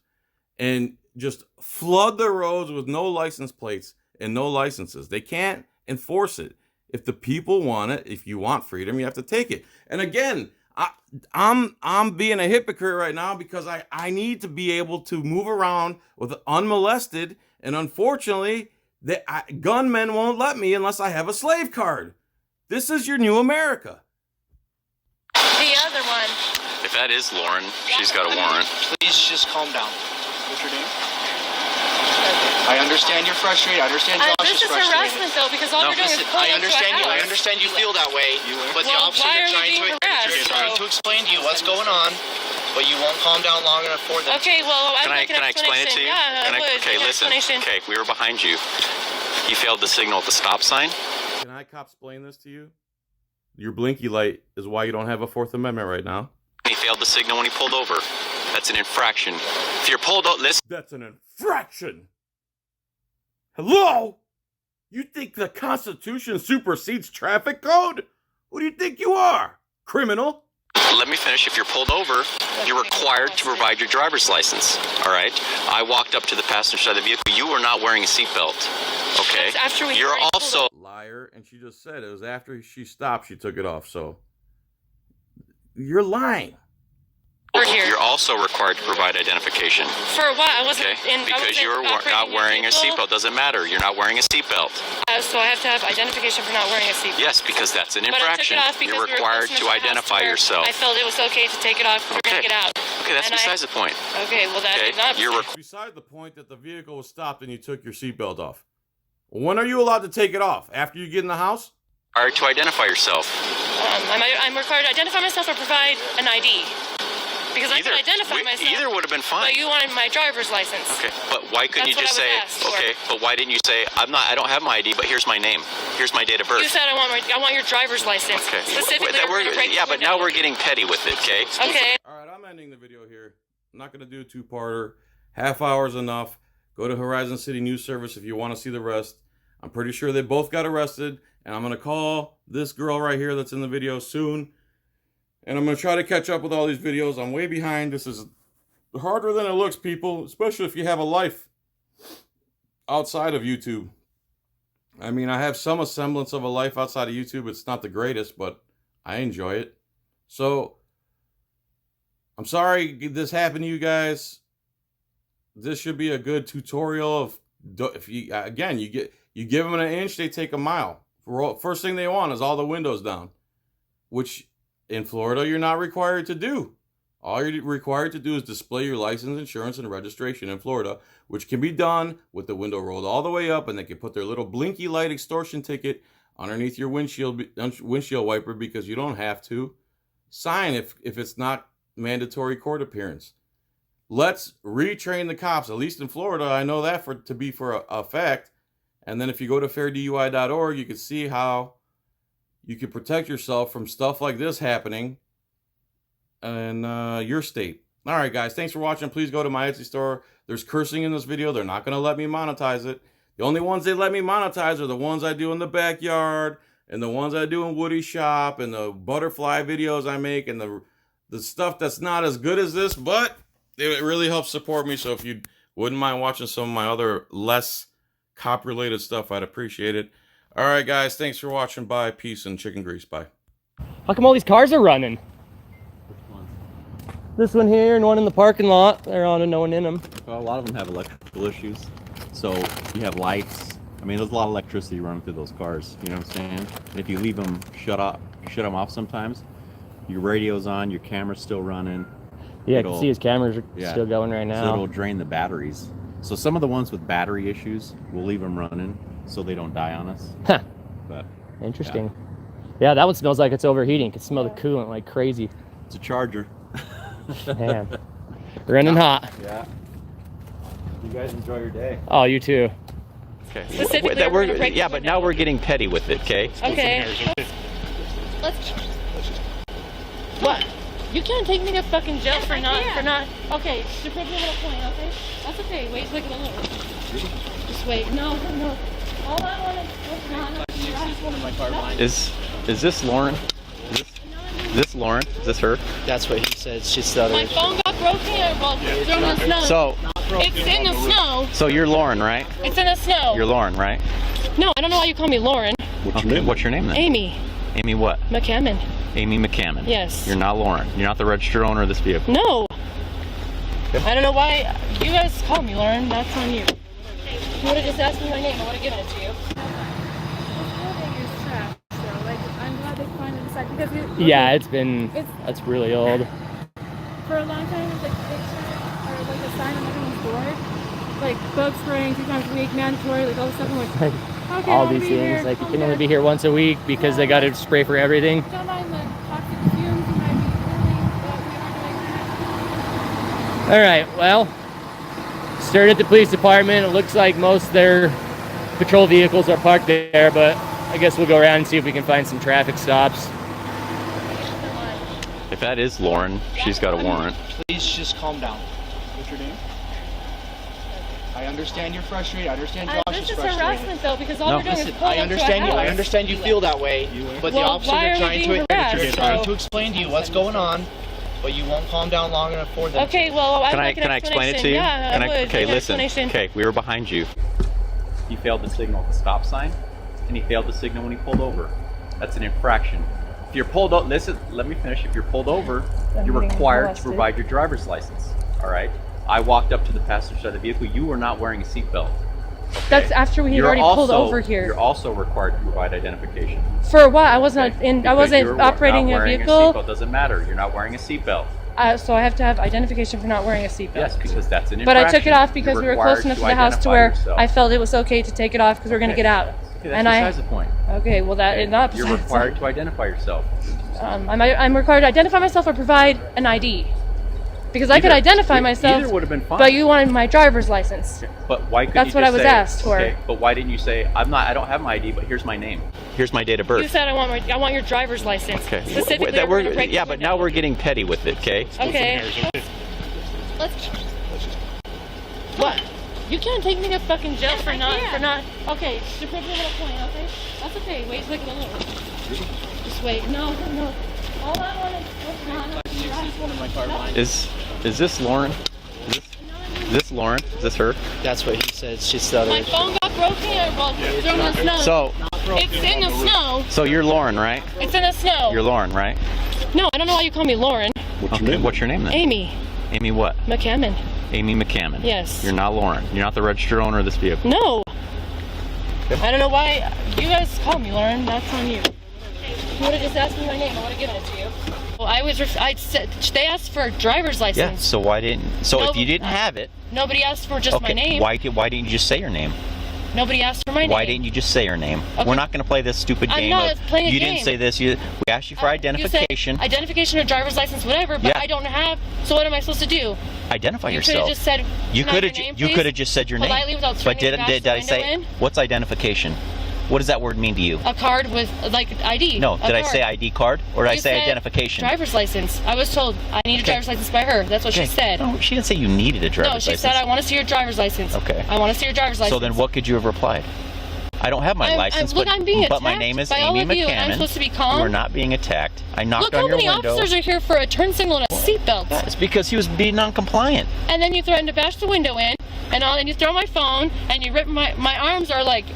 and just flood the roads with no license plates and no licenses. They can't enforce it. If the people want it, if you want freedom, you have to take it. And again, I'm being a hypocrite right now because I need to be able to move around with unmolested, and unfortunately, gunmen won't let me unless I have a slave card. This is your new America. The other one. If that is Lauren, she's got a warrant. Please just calm down. What's your name? I understand you're frustrated. I understand Josh This is frustrated. harassment, though, because all you're doing is pulling I understand you. into a I house. understand you feel that way. But the officer why is are you being harassed? trying to explain to you what's going on, but you won't calm down long enough for them. Okay, well, Can I explain it to you? Yeah, I would. Okay, listen. Okay, we were behind you. You failed to signal at the stop sign. Can I explain this to you? Your blinky light is why you don't have a Fourth Amendment right now. He failed to signal when he pulled over. That's an infraction. If you're pulled over, listen. That's an infraction. Hello? You think the Constitution supersedes traffic code? Who do you think you are? Criminal? Let me finish. If you're pulled over, you're required to provide your driver's license. All right? I walked up to the passenger side of the vehicle. You were not wearing a seatbelt. Okay? You're also... Liar, and she just said it was after she stopped, she took it off, so... You're lying. You're also required to provide identification. For what? I wasn't in... Because you're not wearing a seatbelt. Doesn't matter. You're not wearing a seatbelt. So I have to have identification for not wearing a seatbelt. Yes, because that's an But I took infraction. it off because You're we were required close to enough to the house identify where yourself. I felt it was okay to take it off because we were going to get out. Okay, that's And besides the point. Okay, well, that is not... Beside the point that the vehicle was stopped and you took your seatbelt off. When are you allowed to take it off? After you get in the house? Required to identify yourself. I'm required to identify myself or provide an ID. Because I can identify myself. Either would have been fine. But you wanted my driver's license. Okay, but why couldn't you just say, okay, but why didn't you say, I don't have my ID, but here's my name. Here's my date of birth. You said I want your driver's license. Okay. Specifically, Yeah, but now we're getting petty with it, okay? Okay. All right, I'm ending the video here. I'm not going to do a two-parter. Half hour's enough. Go to Horizon City News Service if you want to see the rest. I'm pretty sure they both got arrested, and I'm going to call this girl right here that's in the video soon. And I'm going to try to catch up with all these videos. I'm way behind. This is harder than it looks, people, especially if you have a life outside of YouTube. I mean, I have some semblance of a life outside of YouTube. It's not the greatest, but I enjoy it. So, I'm sorry this happened to you guys. This should be a good tutorial of, if you, again, you give them an inch, they take a mile. First thing they want is all the windows down, which in Florida, you're not required to do. All you're required to do is display your license, insurance, and registration in Florida, which can be done with the window rolled all the way up, and they can put their little blinky light extortion ticket underneath your windshield wiper, because you don't have to sign if it's not mandatory court appearance. Let's retrain the cops, at least in Florida. I know that to be for a fact. And then if you go to fairdui.org, you can see how you can protect yourself from stuff like this happening in your state. All right, guys, thanks for watching. Please go to my Etsy store. There's cursing in this video. They're not going to let me monetize it. The only ones they let me monetize are the ones I do in the backyard and the ones I do in Woody Shop and the butterfly videos I make and the stuff that's not as good as this, but it really helps support me. So if you wouldn't mind watching some of my other less cop-related stuff, I'd appreciate it. All right, guys, thanks for watching. Bye, peace, and chicken grease. Bye. How come all these cars are running? This one here and one in the parking lot. They're on and no one in them. Well, a lot of them have electrical issues. So you have lights. I mean, there's a lot of electricity running through those cars. You know what I'm saying? And if you leave them shut them off sometimes, your radio's on, your camera's still running. Yeah, I can see his cameras are still going right now. So it'll drain the batteries. So some of the ones with battery issues, we'll leave them running so they don't die on us. Huh. But interesting. Yeah, that one smells like it's overheating. You can smell the coolant like crazy. It's a Charger. Man, running hot. Yeah. You guys enjoy your day. Oh, you too. Okay. Specifically, That we're gonna break yeah, the but window. now we're getting petty with it, okay? Okay. Let's. What? You can't take me to fucking jail for not. Okay, to prove your little point. Okay. That's okay. Wait, look a little. Just wait. No. All I want is Is this Lauren? Is this Lauren? Is this her? That's what he said. She stuttered. my phone got broken while thrown in the snow. So it's in the snow. So you're Lauren, right? It's in the snow. You're Lauren, right? No, I don't know why you call me Lauren. What's your name? What's your name then? Amy Amy what? McCammon. Amy McCammon. Yes. You're not Lauren. You're not the registered owner of this vehicle. No. Okay. I don't know why you guys call me Lauren. That's on you. You would have just asked me my name. I would have given it to you. Yeah, that's really old. For a long time, it's like a sign on everyone's door, like bug spraying 2 times a week, mandatory, like all this stuff. I'm like, okay, All these things, like you can only be here once a week because they got to spray for everything. Don't mind the toxic fumes you might be feeling, but we aren't doing that. All right, well, started at the police department. It looks like most of their patrol vehicles are parked there, but I guess we'll go around and see if we can find some traffic stops. If that is Lauren, she's got a warrant. Please just calm down. What's your name? I understand you're frustrated. I understand Josh This is is frustrated. harassment though, because all we're doing Listen, is pulling I understand up to a you. I house. understand you feel that way, but the Well, officers why are are we trying being harassed, they're trying so- to explain to you what's going on, but you won't calm down long enough for them. Okay, well, I'd Can I like an explain it to you? Yeah, Can I would. Okay, Give an listen. explanation. Okay, we were behind you. He failed to signal at the stop sign, and he failed to signal when he pulled over. That's an infraction. If you're pulled over, listen, let me finish. If you're pulled over, you're required to provide your driver's license. All right? I walked up to the passenger side of the vehicle. You were not wearing a seatbelt. Okay? That's after we had already pulled over here. You're also required to provide identification. For what? I wasn't in. I Because wasn't you're operating not a wearing vehicle. seatbelt. Doesn't matter. You're not wearing a seatbelt. So I have to have identification for not wearing a seatbelt. Yes, because that's an infraction. But I took it off because You're we were required close enough to to the house to identify where yourself. I felt it was okay to take it off because we were going to get out. Okay, that's and besides the point. Okay, well that is not. You're besides required to identify yourself. I'm required to identify myself or provide an ID. Because I could identify myself, Either would have been fine. but you wanted my driver's license. But why couldn't That's you what just I was say, asked for. Okay, but why didn't you say, I don't have my ID, but here's my name. Here's my date of birth. You said I want your driver's license. Okay. Specifically, That we're gonna break yeah, the but window. now we're getting petty with it, okay? Okay. Let's. What? You can't take me to fucking jail for not. Okay, to prove your little point. Okay. That's okay. Wait, look a little. Just wait. No. All I want is. Is this Lauren? Is this Lauren? Is this her? That's what he said. She stuttered. My phone got broken while thrown in the snow. So it's in the snow. So you're Lauren, right? It's in the snow. You're Lauren, right? No, I don't know why you call me Lauren. What's your name? What's your name then? Amy Amy what? McCammon. Amy McCammon. Yes. You're not Lauren. You're not the registered owner of this vehicle. No. Okay. I don't know why you guys call me Lauren. That's on you. You would have just asked me my name. I would have given it to you. Well, I said they asked for a driver's license. Yeah. So why didn't? So if you didn't have it, nobody asked for just my name. Why didn't you just say your name? Nobody asked for my name. Why didn't you just say your name? Okay. We're not going to play this stupid game. I'm not playing a you game. didn't say this. We asked you for identification. You said identification or driver's license, whatever. But Yeah. I don't have. So what am I supposed to do? Identify You could yourself. have just said. You "Can I have could your name, have. You please?" could have just said your name. Politely without But turning did I say? in? What's identification? What does that word mean to you? A card with like ID. No. a Did I card. say ID card or did I You say said identification? Driver's license. I was told I need a driver's license by her. That's what she said. No, she didn't say you needed a driver's No, she license. said I want to see your driver's license. Okay. I want to see your driver's license. So then what could you have replied? I don't have my license, look, I'm being but my attacked name is by all Amy of you, and I'm McCammon. supposed to be calm? You are not being attacked. I knocked Look on how your many window. officers are here for a turn signal and a seatbelt. It's because he was being non-compliant. And then you threatened to bash the window in, and you throw my phone, and you rip my arms are like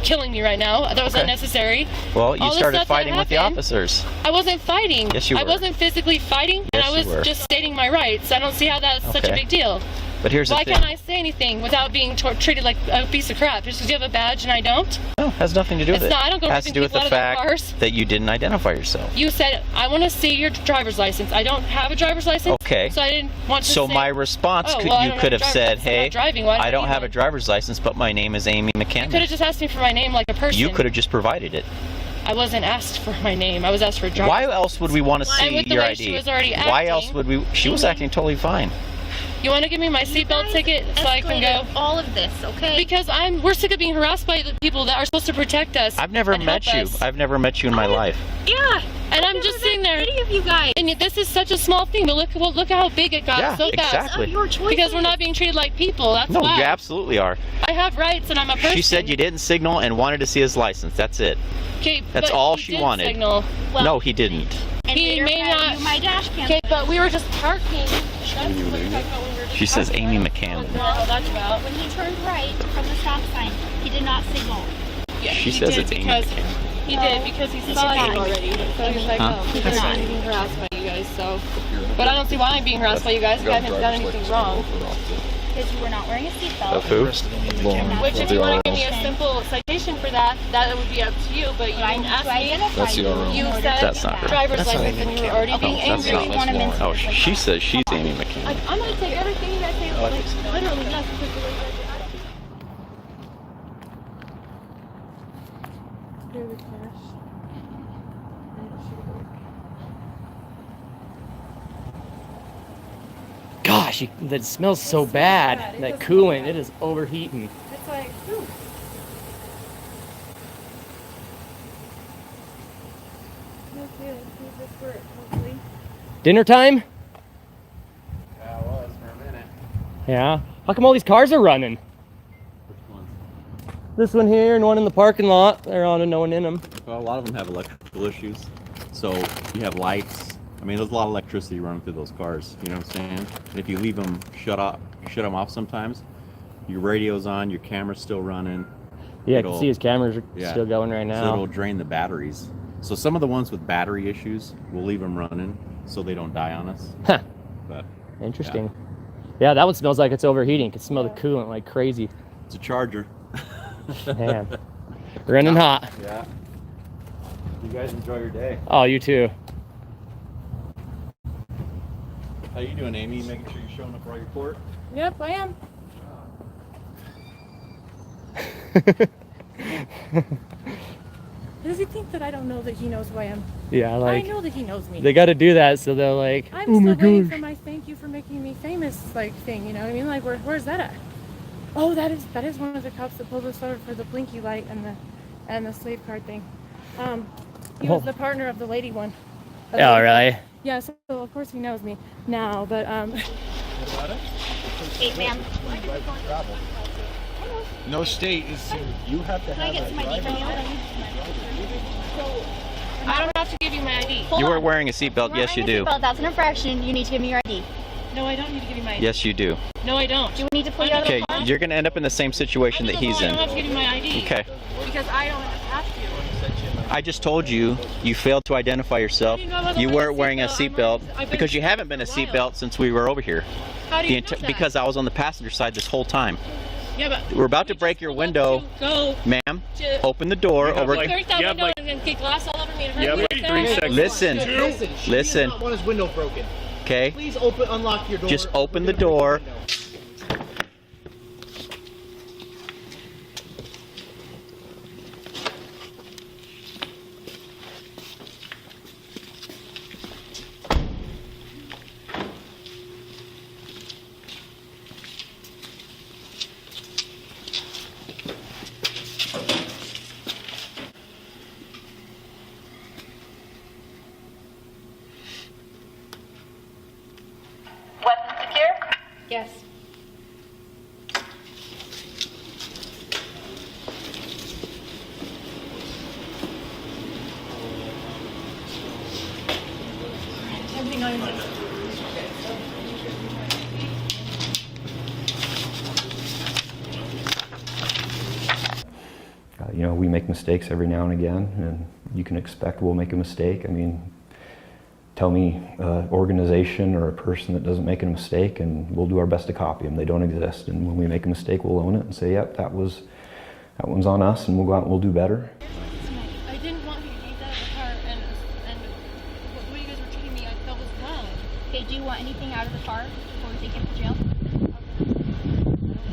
killing me right now. That was Okay. unnecessary. Well, you All this started stuff that fighting with the happened, officers. I wasn't fighting. Yes, you I were. wasn't physically fighting, Yes, and I you was were. just stating my rights. I don't see how that's such a Okay. big deal. But here's Why the thing. can't I say anything without being treated like a piece of crap? Just because you have a badge and I don't? No, it has nothing to do with It's it. not. I don't go It has to ripping do with people the out of their fact cars. that you didn't identify yourself. You said, I want to see your driver's license. I don't have a driver's license. Okay. So I didn't want to So say, my response, oh, well, I you don't could have have a said, driver's license. I'm hey, not driving. Why do I don't need have a one?" driver's license, but my name is Amy You could McCammon. have just asked me for my name like a person. You could have just provided it. I wasn't asked for my name. I was asked for a driver's Why else would we want to And see with the your way ID? she was already Why acting, else would we? She was acting totally fine. You want to give me my seatbelt ticket so I can go? All of this, okay? Because we're sick of being harassed by the people that are supposed to protect us. I've never met you. I've never met you in my life. Yeah. And I'm just sitting there. Any of you guys. And this is such a small thing, but look how big it got so fast. Exactly. Your choices. Because we're not being treated like people. That's No, why. you absolutely are. I have rights and I'm a person. She said you didn't signal and wanted to see his license. That's it. Okay, That's but all he she did wanted. Signal. Well, no, he didn't. And he may not. My dash cam. Okay, but we were just parking. That's what we're talking about when we were just She says parking, Amy right? McCann. No, that's about. When he turned right from the stop sign, he did not signal. Yeah, She he says did it's Amy because McCann. he did because he saw you already. So he was like, Huh? oh, he's not being harassed by you guys. So, but I don't see why I'm being harassed by you guys. I haven't done anything wrong. Because you were not wearing a seatbelt. Of who? Which, if you want to give me a simple citation for that, that would be up to you. But you didn't ask me. That's the RO. You said That's not her. driver's license, and you were already being That's angry. not. Oh, she says she's Amy McCann. I'm gonna take everything you guys say, like, literally, yes, because the way you guys are acting. Here the cash. Gosh, that smells so bad. That coolant, it is overheating. It's like, whew. Okay, let's see if this works, hopefully. Dinner time? Yeah, it was for a minute. Yeah. How come all these cars are running? Which ones? This one here and one in the parking lot. They're on and no one in them. Well, a lot of them have electrical issues. So you have lights. I mean, there's a lot of electricity running through those cars. You know what I'm saying? And if you leave them shut them off sometimes, your radio's on, your camera's still running. Yeah, I can see his cameras are still going right So now. it'll drain the batteries. So some of the ones with battery issues, we'll leave them running so they don't die on us. Huh. But Interesting. Yeah, that one smells like it's overheating. You can smell the coolant like crazy. it's a Charger. Man, running hot. Yeah. You guys enjoy your day. Oh, you too. How you doing, Amy? Making sure you're showing up for all your court? Yep, I am. Does he think that I don't know that he knows who I am? Yeah, like I know that he knows me. they got to do that, so they're like, I'm oh my still waiting gosh. for my thank you for making me famous like thing. You know what I mean? Like where's that at? Oh, that is one of the cops that pulled us over for the blinky light and the slave card thing. He was the partner of the lady one. Oh, really? Yeah, so of course he knows me now, but Hey, ma'am. No state is. You have to Can I get some ID from you? I don't have to give you my ID. You were wearing a seatbelt. Yes, you do. That's an infraction. You need to give me your ID. No, I don't need to give you my ID. Yes, you do. No, I don't. Do we need to pull you out of Okay, the car? you're gonna end up in the same situation that he's I in. don't have to give you my ID. Okay. Because I don't have to. I just told you, you failed to identify yourself. How do you know I wasn't You wearing weren't a wearing a seatbelt? seatbelt because you haven't been a seatbelt since we were over here. How do you know that? Because I was on the passenger side this whole time. Yeah, but We're about to break your window. go Ma'am, to open the door over. break that window and then get glass all over me and hurt me. like 3 seconds. Listen, She listen. does not want his window broken. Okay? Please unlock your door. Just open the door. Weapon secure? Yes. Everything on your You know, we make mistakes every now and again, and you can expect we'll make a mistake. I mean, tell me an organization or a person that doesn't make a mistake, and we'll do our best to copy them. They don't exist, and when we make a mistake, we'll own it and say, yep, that one's on us, and we'll go out and we'll do better. I didn't want you to get out of the car, and the way you guys were treating me, I felt was wrong. Okay, do you want anything out of the car before we take him to jail?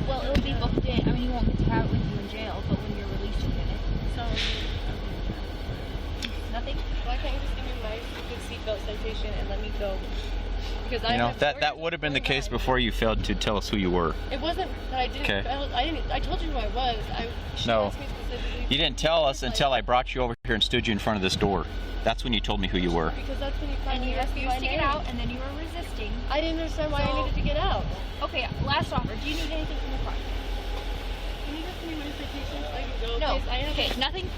Well, it will be booked in. I mean, you won't get to have it with you in jail, but when you're released, you'll get it. So, Nothing? why can't you just give me my stupid seatbelt citation and let me go? because You know, that would have been the case before you failed to tell us who you were. It wasn't that I didn't. Okay. I told you who I was. No, you didn't tell us until I brought you over here and stood you in front of this door. That's when you told me who you were. Because that's when you And you refused to get out, and then you were resisting. I didn't understand why I needed to get out. Okay, last offer. Do you need anything from the car? Can you just give me my citation so I can go? No. Please? I have Okay, nothing.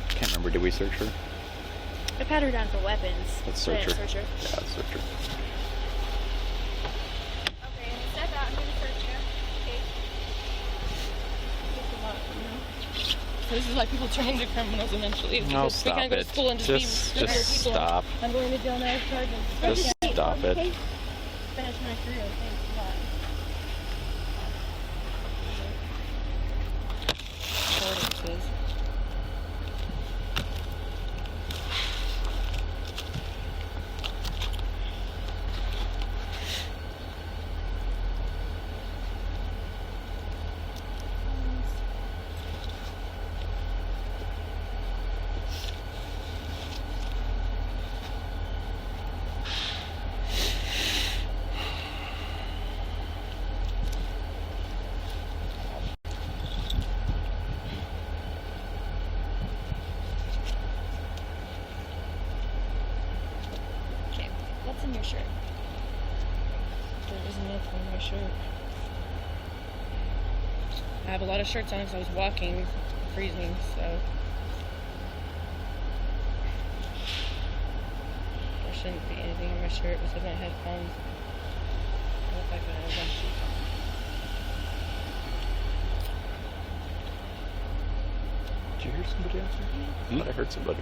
Can't remember. Did we search her? I pat her down for weapons. Let's search her. Search her. Yeah, let's search her. Okay, step out. I'm gonna search you. Okay. This is why people turn into criminals eventually. No, Because stop we can't go to it. school and just be regular Just people. stop. I'm going to jail now. Charging. Just stop it. Finish my career. Thanks a lot. Shortages. Okay, what's in your shirt? There isn't nothing in my shirt. I have a lot of shirts on because I was walking, freezing, so. There shouldn't be anything in my shirt besides my headphones. I look like I have a bunch of. Did you hear somebody answer? I thought I heard somebody.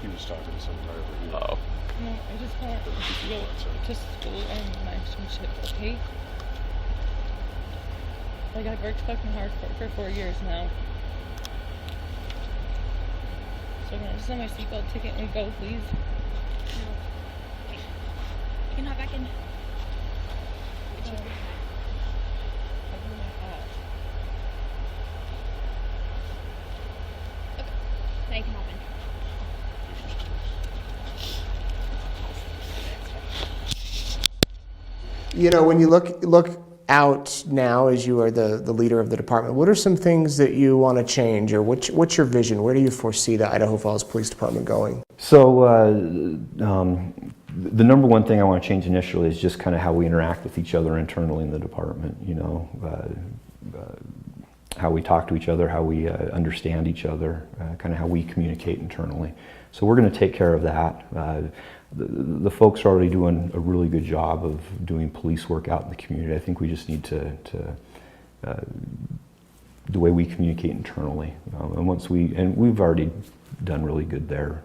He was talking to somebody over here. Oh. No, I just want to go to school and my shit, okay? Like, I've worked fucking hard for 4 years now. So can I just have my seatbelt ticket and go, please? No. Okay. You can hop back in. It's your hat. I bring my hat. Okay. Now you can hop in. You know, when you look out now as you are the leader of the department, what are some things that you want to change, or what's your vision? Where do you foresee the Idaho Falls Police Department going? So the number one thing I want to change initially is just kind of how we interact with each other internally in the department. You know, how we talk to each other, how we understand each other, kind of how we communicate internally. So we're going to take care of that. The folks are already doing a really good job of doing police work out in the community. I think we just need to the way we communicate internally. And we've already done really good there.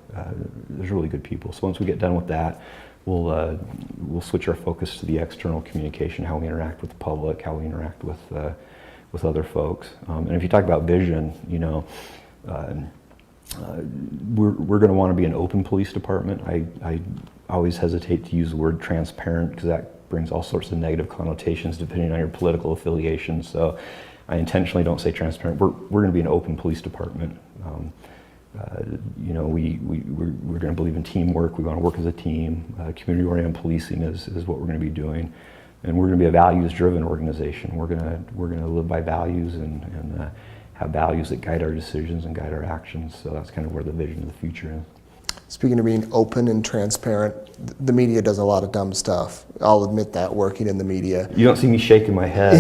There's really good people. So once we get done with that, we'll switch our focus to the external communication, how we interact with the public, how we interact with other folks. And if you talk about vision, you know, we're going to want to be an open police department. I always hesitate to use the word transparent because that brings all sorts of negative connotations depending on your political affiliation. So I intentionally don't say transparent. We're going to be an open police department. You know, we're going to believe in teamwork. We want to work as a team. Community-oriented policing is what we're going to be doing, and we're going to be a values-driven organization. We're going to live by values and have values that guide our decisions and guide our actions. So that's kind of where the vision of the future is. Speaking of being open and transparent, the media does a lot of dumb stuff. I'll admit that, working in the media. You don't see me shaking my head.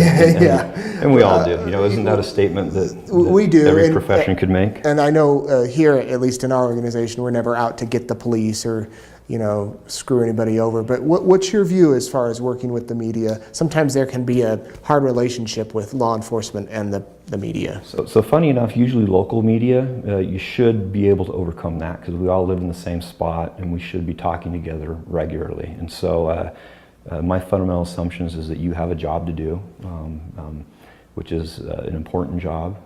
And we all do. You know, isn't that a statement that we do, every profession could make? And I know here, at least in our organization, we're never out to get the police or, you know, screw anybody over. But what's your view as far as working with the media? Sometimes there can be a hard relationship with law enforcement and the media. So funny enough, usually local media, you should be able to overcome that because we all live in the same spot and we should be talking together regularly. And so my fundamental assumptions is that you have a job to do, which is an important job,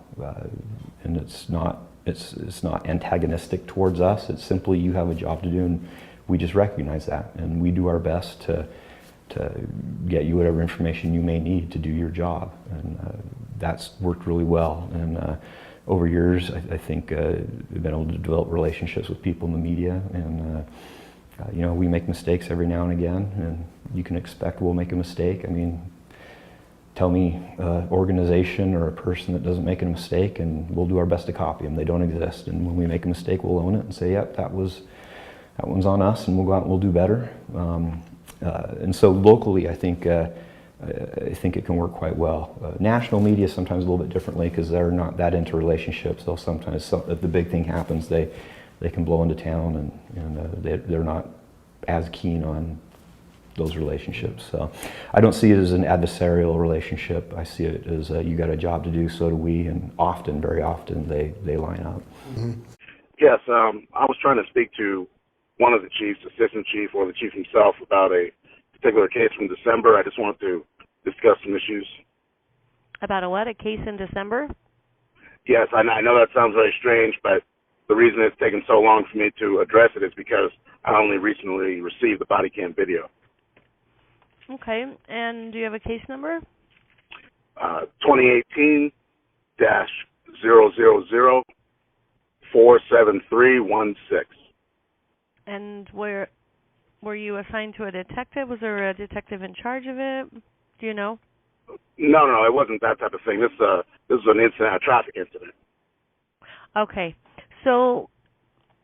and it's not antagonistic towards us. It's simply you have a job to do, and we just recognize that, and we do our best to get you whatever information you may need to do your job, and that's worked really well. And over years, I think we've been able to develop relationships with people in the media, and You know, we make mistakes every now and again, and you can expect we'll make a mistake. I mean, tell me organization or a person that doesn't make a mistake, and we'll do our best to copy them. They don't exist, and when we make a mistake, we'll own it and say, yep, that one's on us, and we'll go out and we'll do better. And so locally, I think it can work quite well. National media sometimes a little bit differently because they're not that into relationships. They'll sometimes, if the big thing happens, they can blow into town, and they're not as keen on those relationships. So I don't see it as an adversarial relationship. I see it as you got a job to do, so do we, and often, very often, they line up. Mm-hmm. Yes, I was trying to speak to one of the chiefs, assistant chief, or the chief himself about a particular case from December. I just wanted to discuss some issues. About a case in December? Yes, I know that sounds very strange, but the reason it's taken so long for me to address it is because I only recently received the body cam video. Okay, and do you have a case number? 2018-000-47316. And were you assigned to a detective? Was there a detective in charge of it? Do you know? No, it wasn't that type of thing. This was an incident, a traffic incident. Okay, so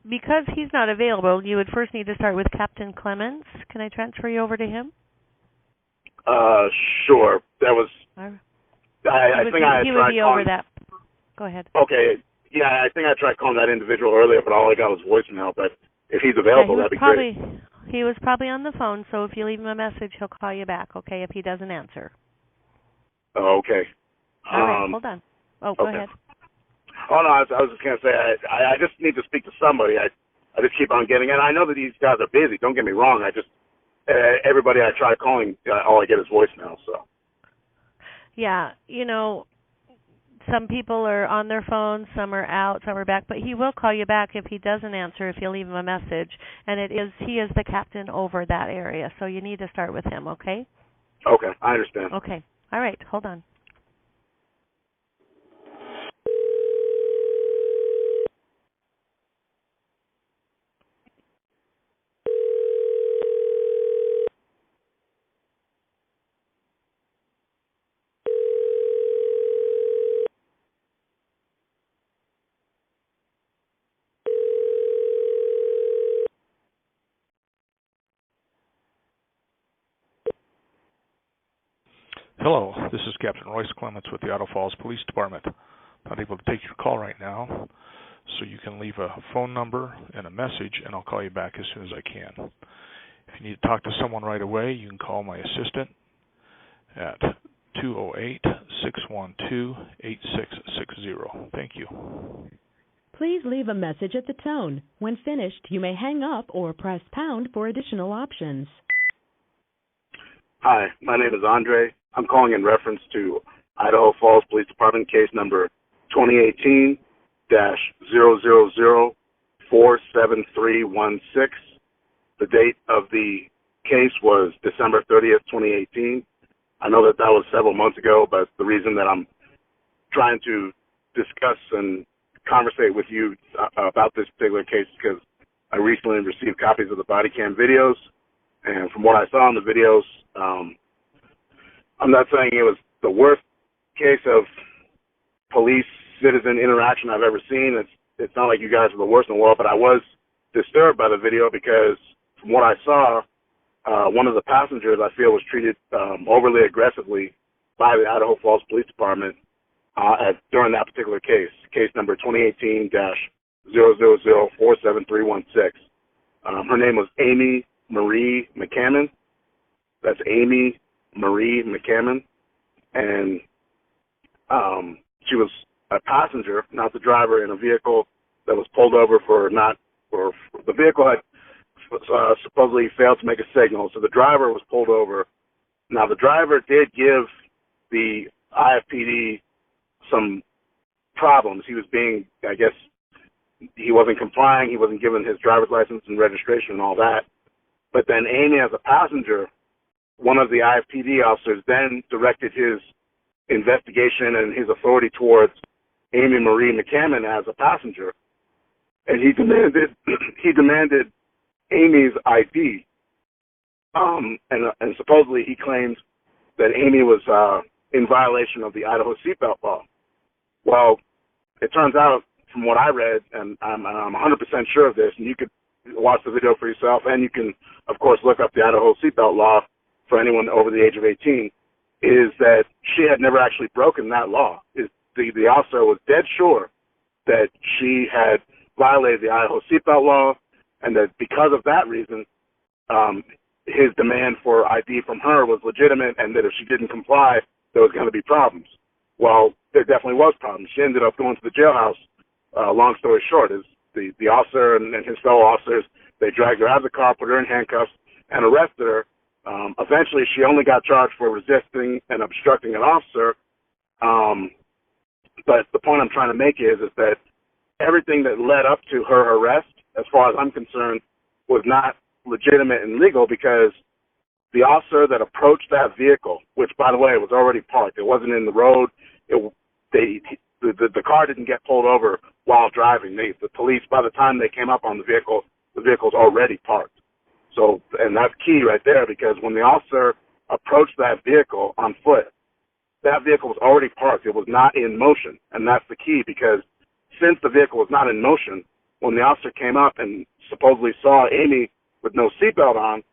because he's not available, you would first need to start with Captain Clements. Can I transfer you over to him? Sure. That was. I think I he tried would be calling. over that. Go ahead. Okay. Yeah, I think I tried calling that individual earlier, but all I got was voicemail. But if he's available, that'd be great. He was probably on the phone, so if you leave him a message, he'll call you back, okay, if he doesn't answer. Oh, okay. All right, hold on. Oh, go ahead. Oh, no, I was just going to say, I just need to speak to somebody. I just keep on getting, and I know that these guys are busy, don't get me wrong. I just, everybody I try calling, all I get is voicemail, so. Yeah, some people are on their phones, some are out, some are back, but he will call you back if he doesn't answer, if you leave him a message. And he is the captain over that area, so you need to start with him, okay? Okay, I understand. Okay. All right, hold on. Hello, this is Captain Royce Clements with the Idaho Falls Police Department. Not able to take your call right now, so you can leave a phone number and a message, and I'll call you back as soon as I can. If you need to talk to someone right away, you can call my assistant at 208-612-8660. Thank you. Please leave a message at the tone. When finished, you may hang up or press pound for additional options. Hi, my name is Andre. I'm calling in reference to Idaho Falls Police Department case number 2018-000-47316. The date of the case was December 30th, 2018. I know that was several months ago, but the reason that I'm trying to discuss and conversate with you about this particular case is because I recently received copies of the body cam videos, and from what I saw in the videos, I'm not saying it was the worst case of police-citizen interaction I've ever seen. It's not like you guys are the worst in the world, but I was disturbed by the video because from what I saw, one of the passengers I feel was treated overly aggressively by the Idaho Falls Police Department during that particular case number 2018-000-47316. Her name was Amy Marie McCammon. That's Amy Marie McCammon, and she was a passenger, not the driver, in a vehicle that was pulled over the vehicle had supposedly failed to make a signal, so the driver was pulled over. Now, the driver did give the IFPD some problems. He was being, I guess, he wasn't complying, he wasn't given his driver's license and registration and all that. But then Amy, as a passenger, one of the IFPD officers then directed his investigation and his authority towards Amy Marie McCammon as a passenger, and he demanded Amy's ID. And supposedly he claims that Amy was in violation of the Idaho seatbelt law. Well, it turns out from what I read, and I'm 100% sure of this, and you could watch the video for yourself, and you can, of course, look up the Idaho seatbelt law for anyone over the age of 18, is that she had never actually broken that law. The officer was dead sure that she had violated the Idaho seatbelt law, and that because of that reason, his demand for ID from her was legitimate, and that if she didn't comply, there was going to be problems. Well, there definitely was problems. She ended up going to the jailhouse. Long story short, is the officer and his fellow officers, they dragged her out of the car, put her in handcuffs, and arrested her. Eventually, she only got charged for resisting and obstructing an officer. But the point I'm trying to make is that everything that led up to her arrest, as far as I'm concerned, was not legitimate and legal, because the officer that approached that vehicle, which, by the way, was already parked, it wasn't in the road, the car didn't get pulled over while driving. The police, by the time they came up on the vehicle's already parked. So, and that's key right there, because when the officer approached that vehicle on foot, that vehicle was already parked. It was not in motion, and that's the key, because since the vehicle was not in motion, when the officer came up and supposedly saw Amy with no seatbelt on,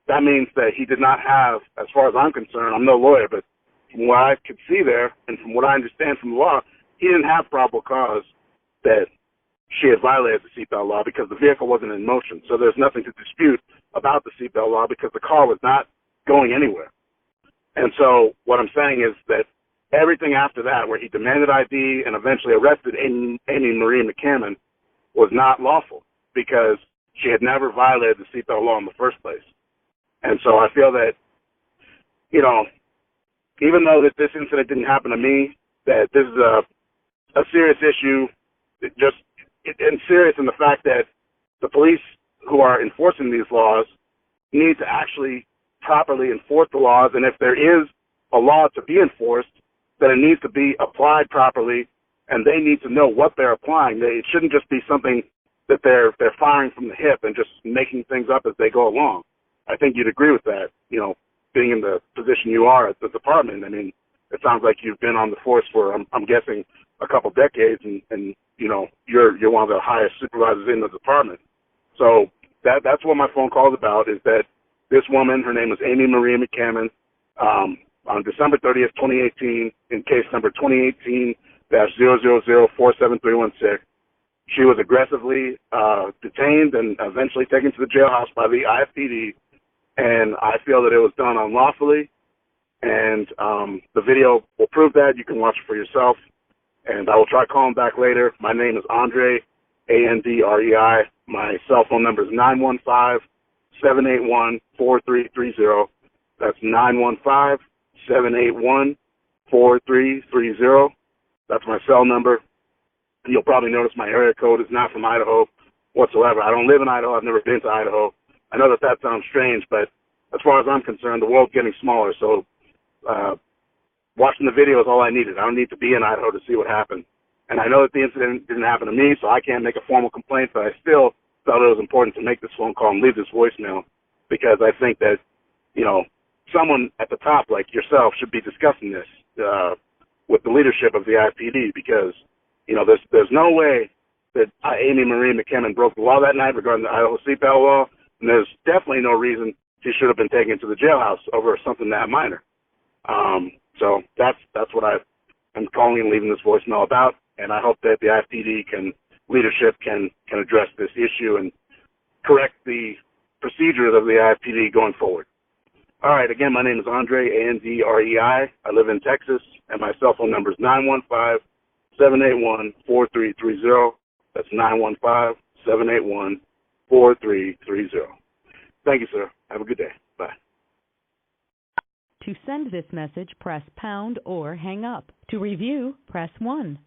that means that he did not have, as far as I'm concerned, I'm no lawyer, but from what I could see there and from what I understand from the law, he didn't have probable cause that she had violated the seatbelt law, because the vehicle wasn't in motion. So there's nothing to dispute about the seatbelt law, because the car was not going anywhere. And so what I'm saying is that everything after that, where he demanded ID and eventually arrested Amy Marie McCammon, was not lawful, because she had never violated the seatbelt law in the first place. And so I feel that, you know, even though that this incident didn't happen to me, that this is a serious issue, and serious in the fact that the police who are enforcing these laws need to actually properly enforce the laws, and if there is a law to be enforced, then it needs to be applied properly, and they need to know what they're applying. It shouldn't just be something that they're firing from the hip and just making things up as they go along. I think you'd agree with that, you know, being in the position you are at the department. I mean, it sounds like you've been on the force for, I'm guessing, a couple decades, and you know, you're one of the highest supervisors in the department. So that's what my phone call is about, is that this woman, her name is Amy Marie McCammon, on December 30th, 2018, in case number 2018-000473116, she was aggressively detained and eventually taken to the jailhouse by the IFPD, and I feel that it was done unlawfully, and the video will prove that. You can watch it for yourself, and I will try calling back later. My name is Andre, Andrei. My cell phone number is 915-781-4330. That's 915-781-4330. That's my cell number. You'll probably notice my area code is not from Idaho whatsoever. I don't live in Idaho. I've never been to Idaho. I know that sounds strange, but as far as I'm concerned, the world's getting smaller. So watching the video is all I needed. I don't need to be in Idaho to see what happened. And I know that the incident didn't happen to me, so I can't make a formal complaint, but I still felt it was important to make this phone call and leave this voicemail, because I think that, you know, someone at the top like yourself should be discussing this with the leadership of the IFPD, because, you know, there's no way that Amy Marie McCammon broke the law that night regarding the Idaho seatbelt law, and there's definitely no reason she should have been taken to the jailhouse over something that minor. So that's what I'm calling and leaving this voicemail about, and I hope that the IFPD leadership can address this issue and correct the procedures of the IFPD going forward. All right, again, my name is Andre, Andrei. I live in Texas, and my cell phone number is 915-781-4330. That's 915-781-4330. Thank you, sir. Have a good day. Bye. To send this message, press pound or hang up. To review, press 1.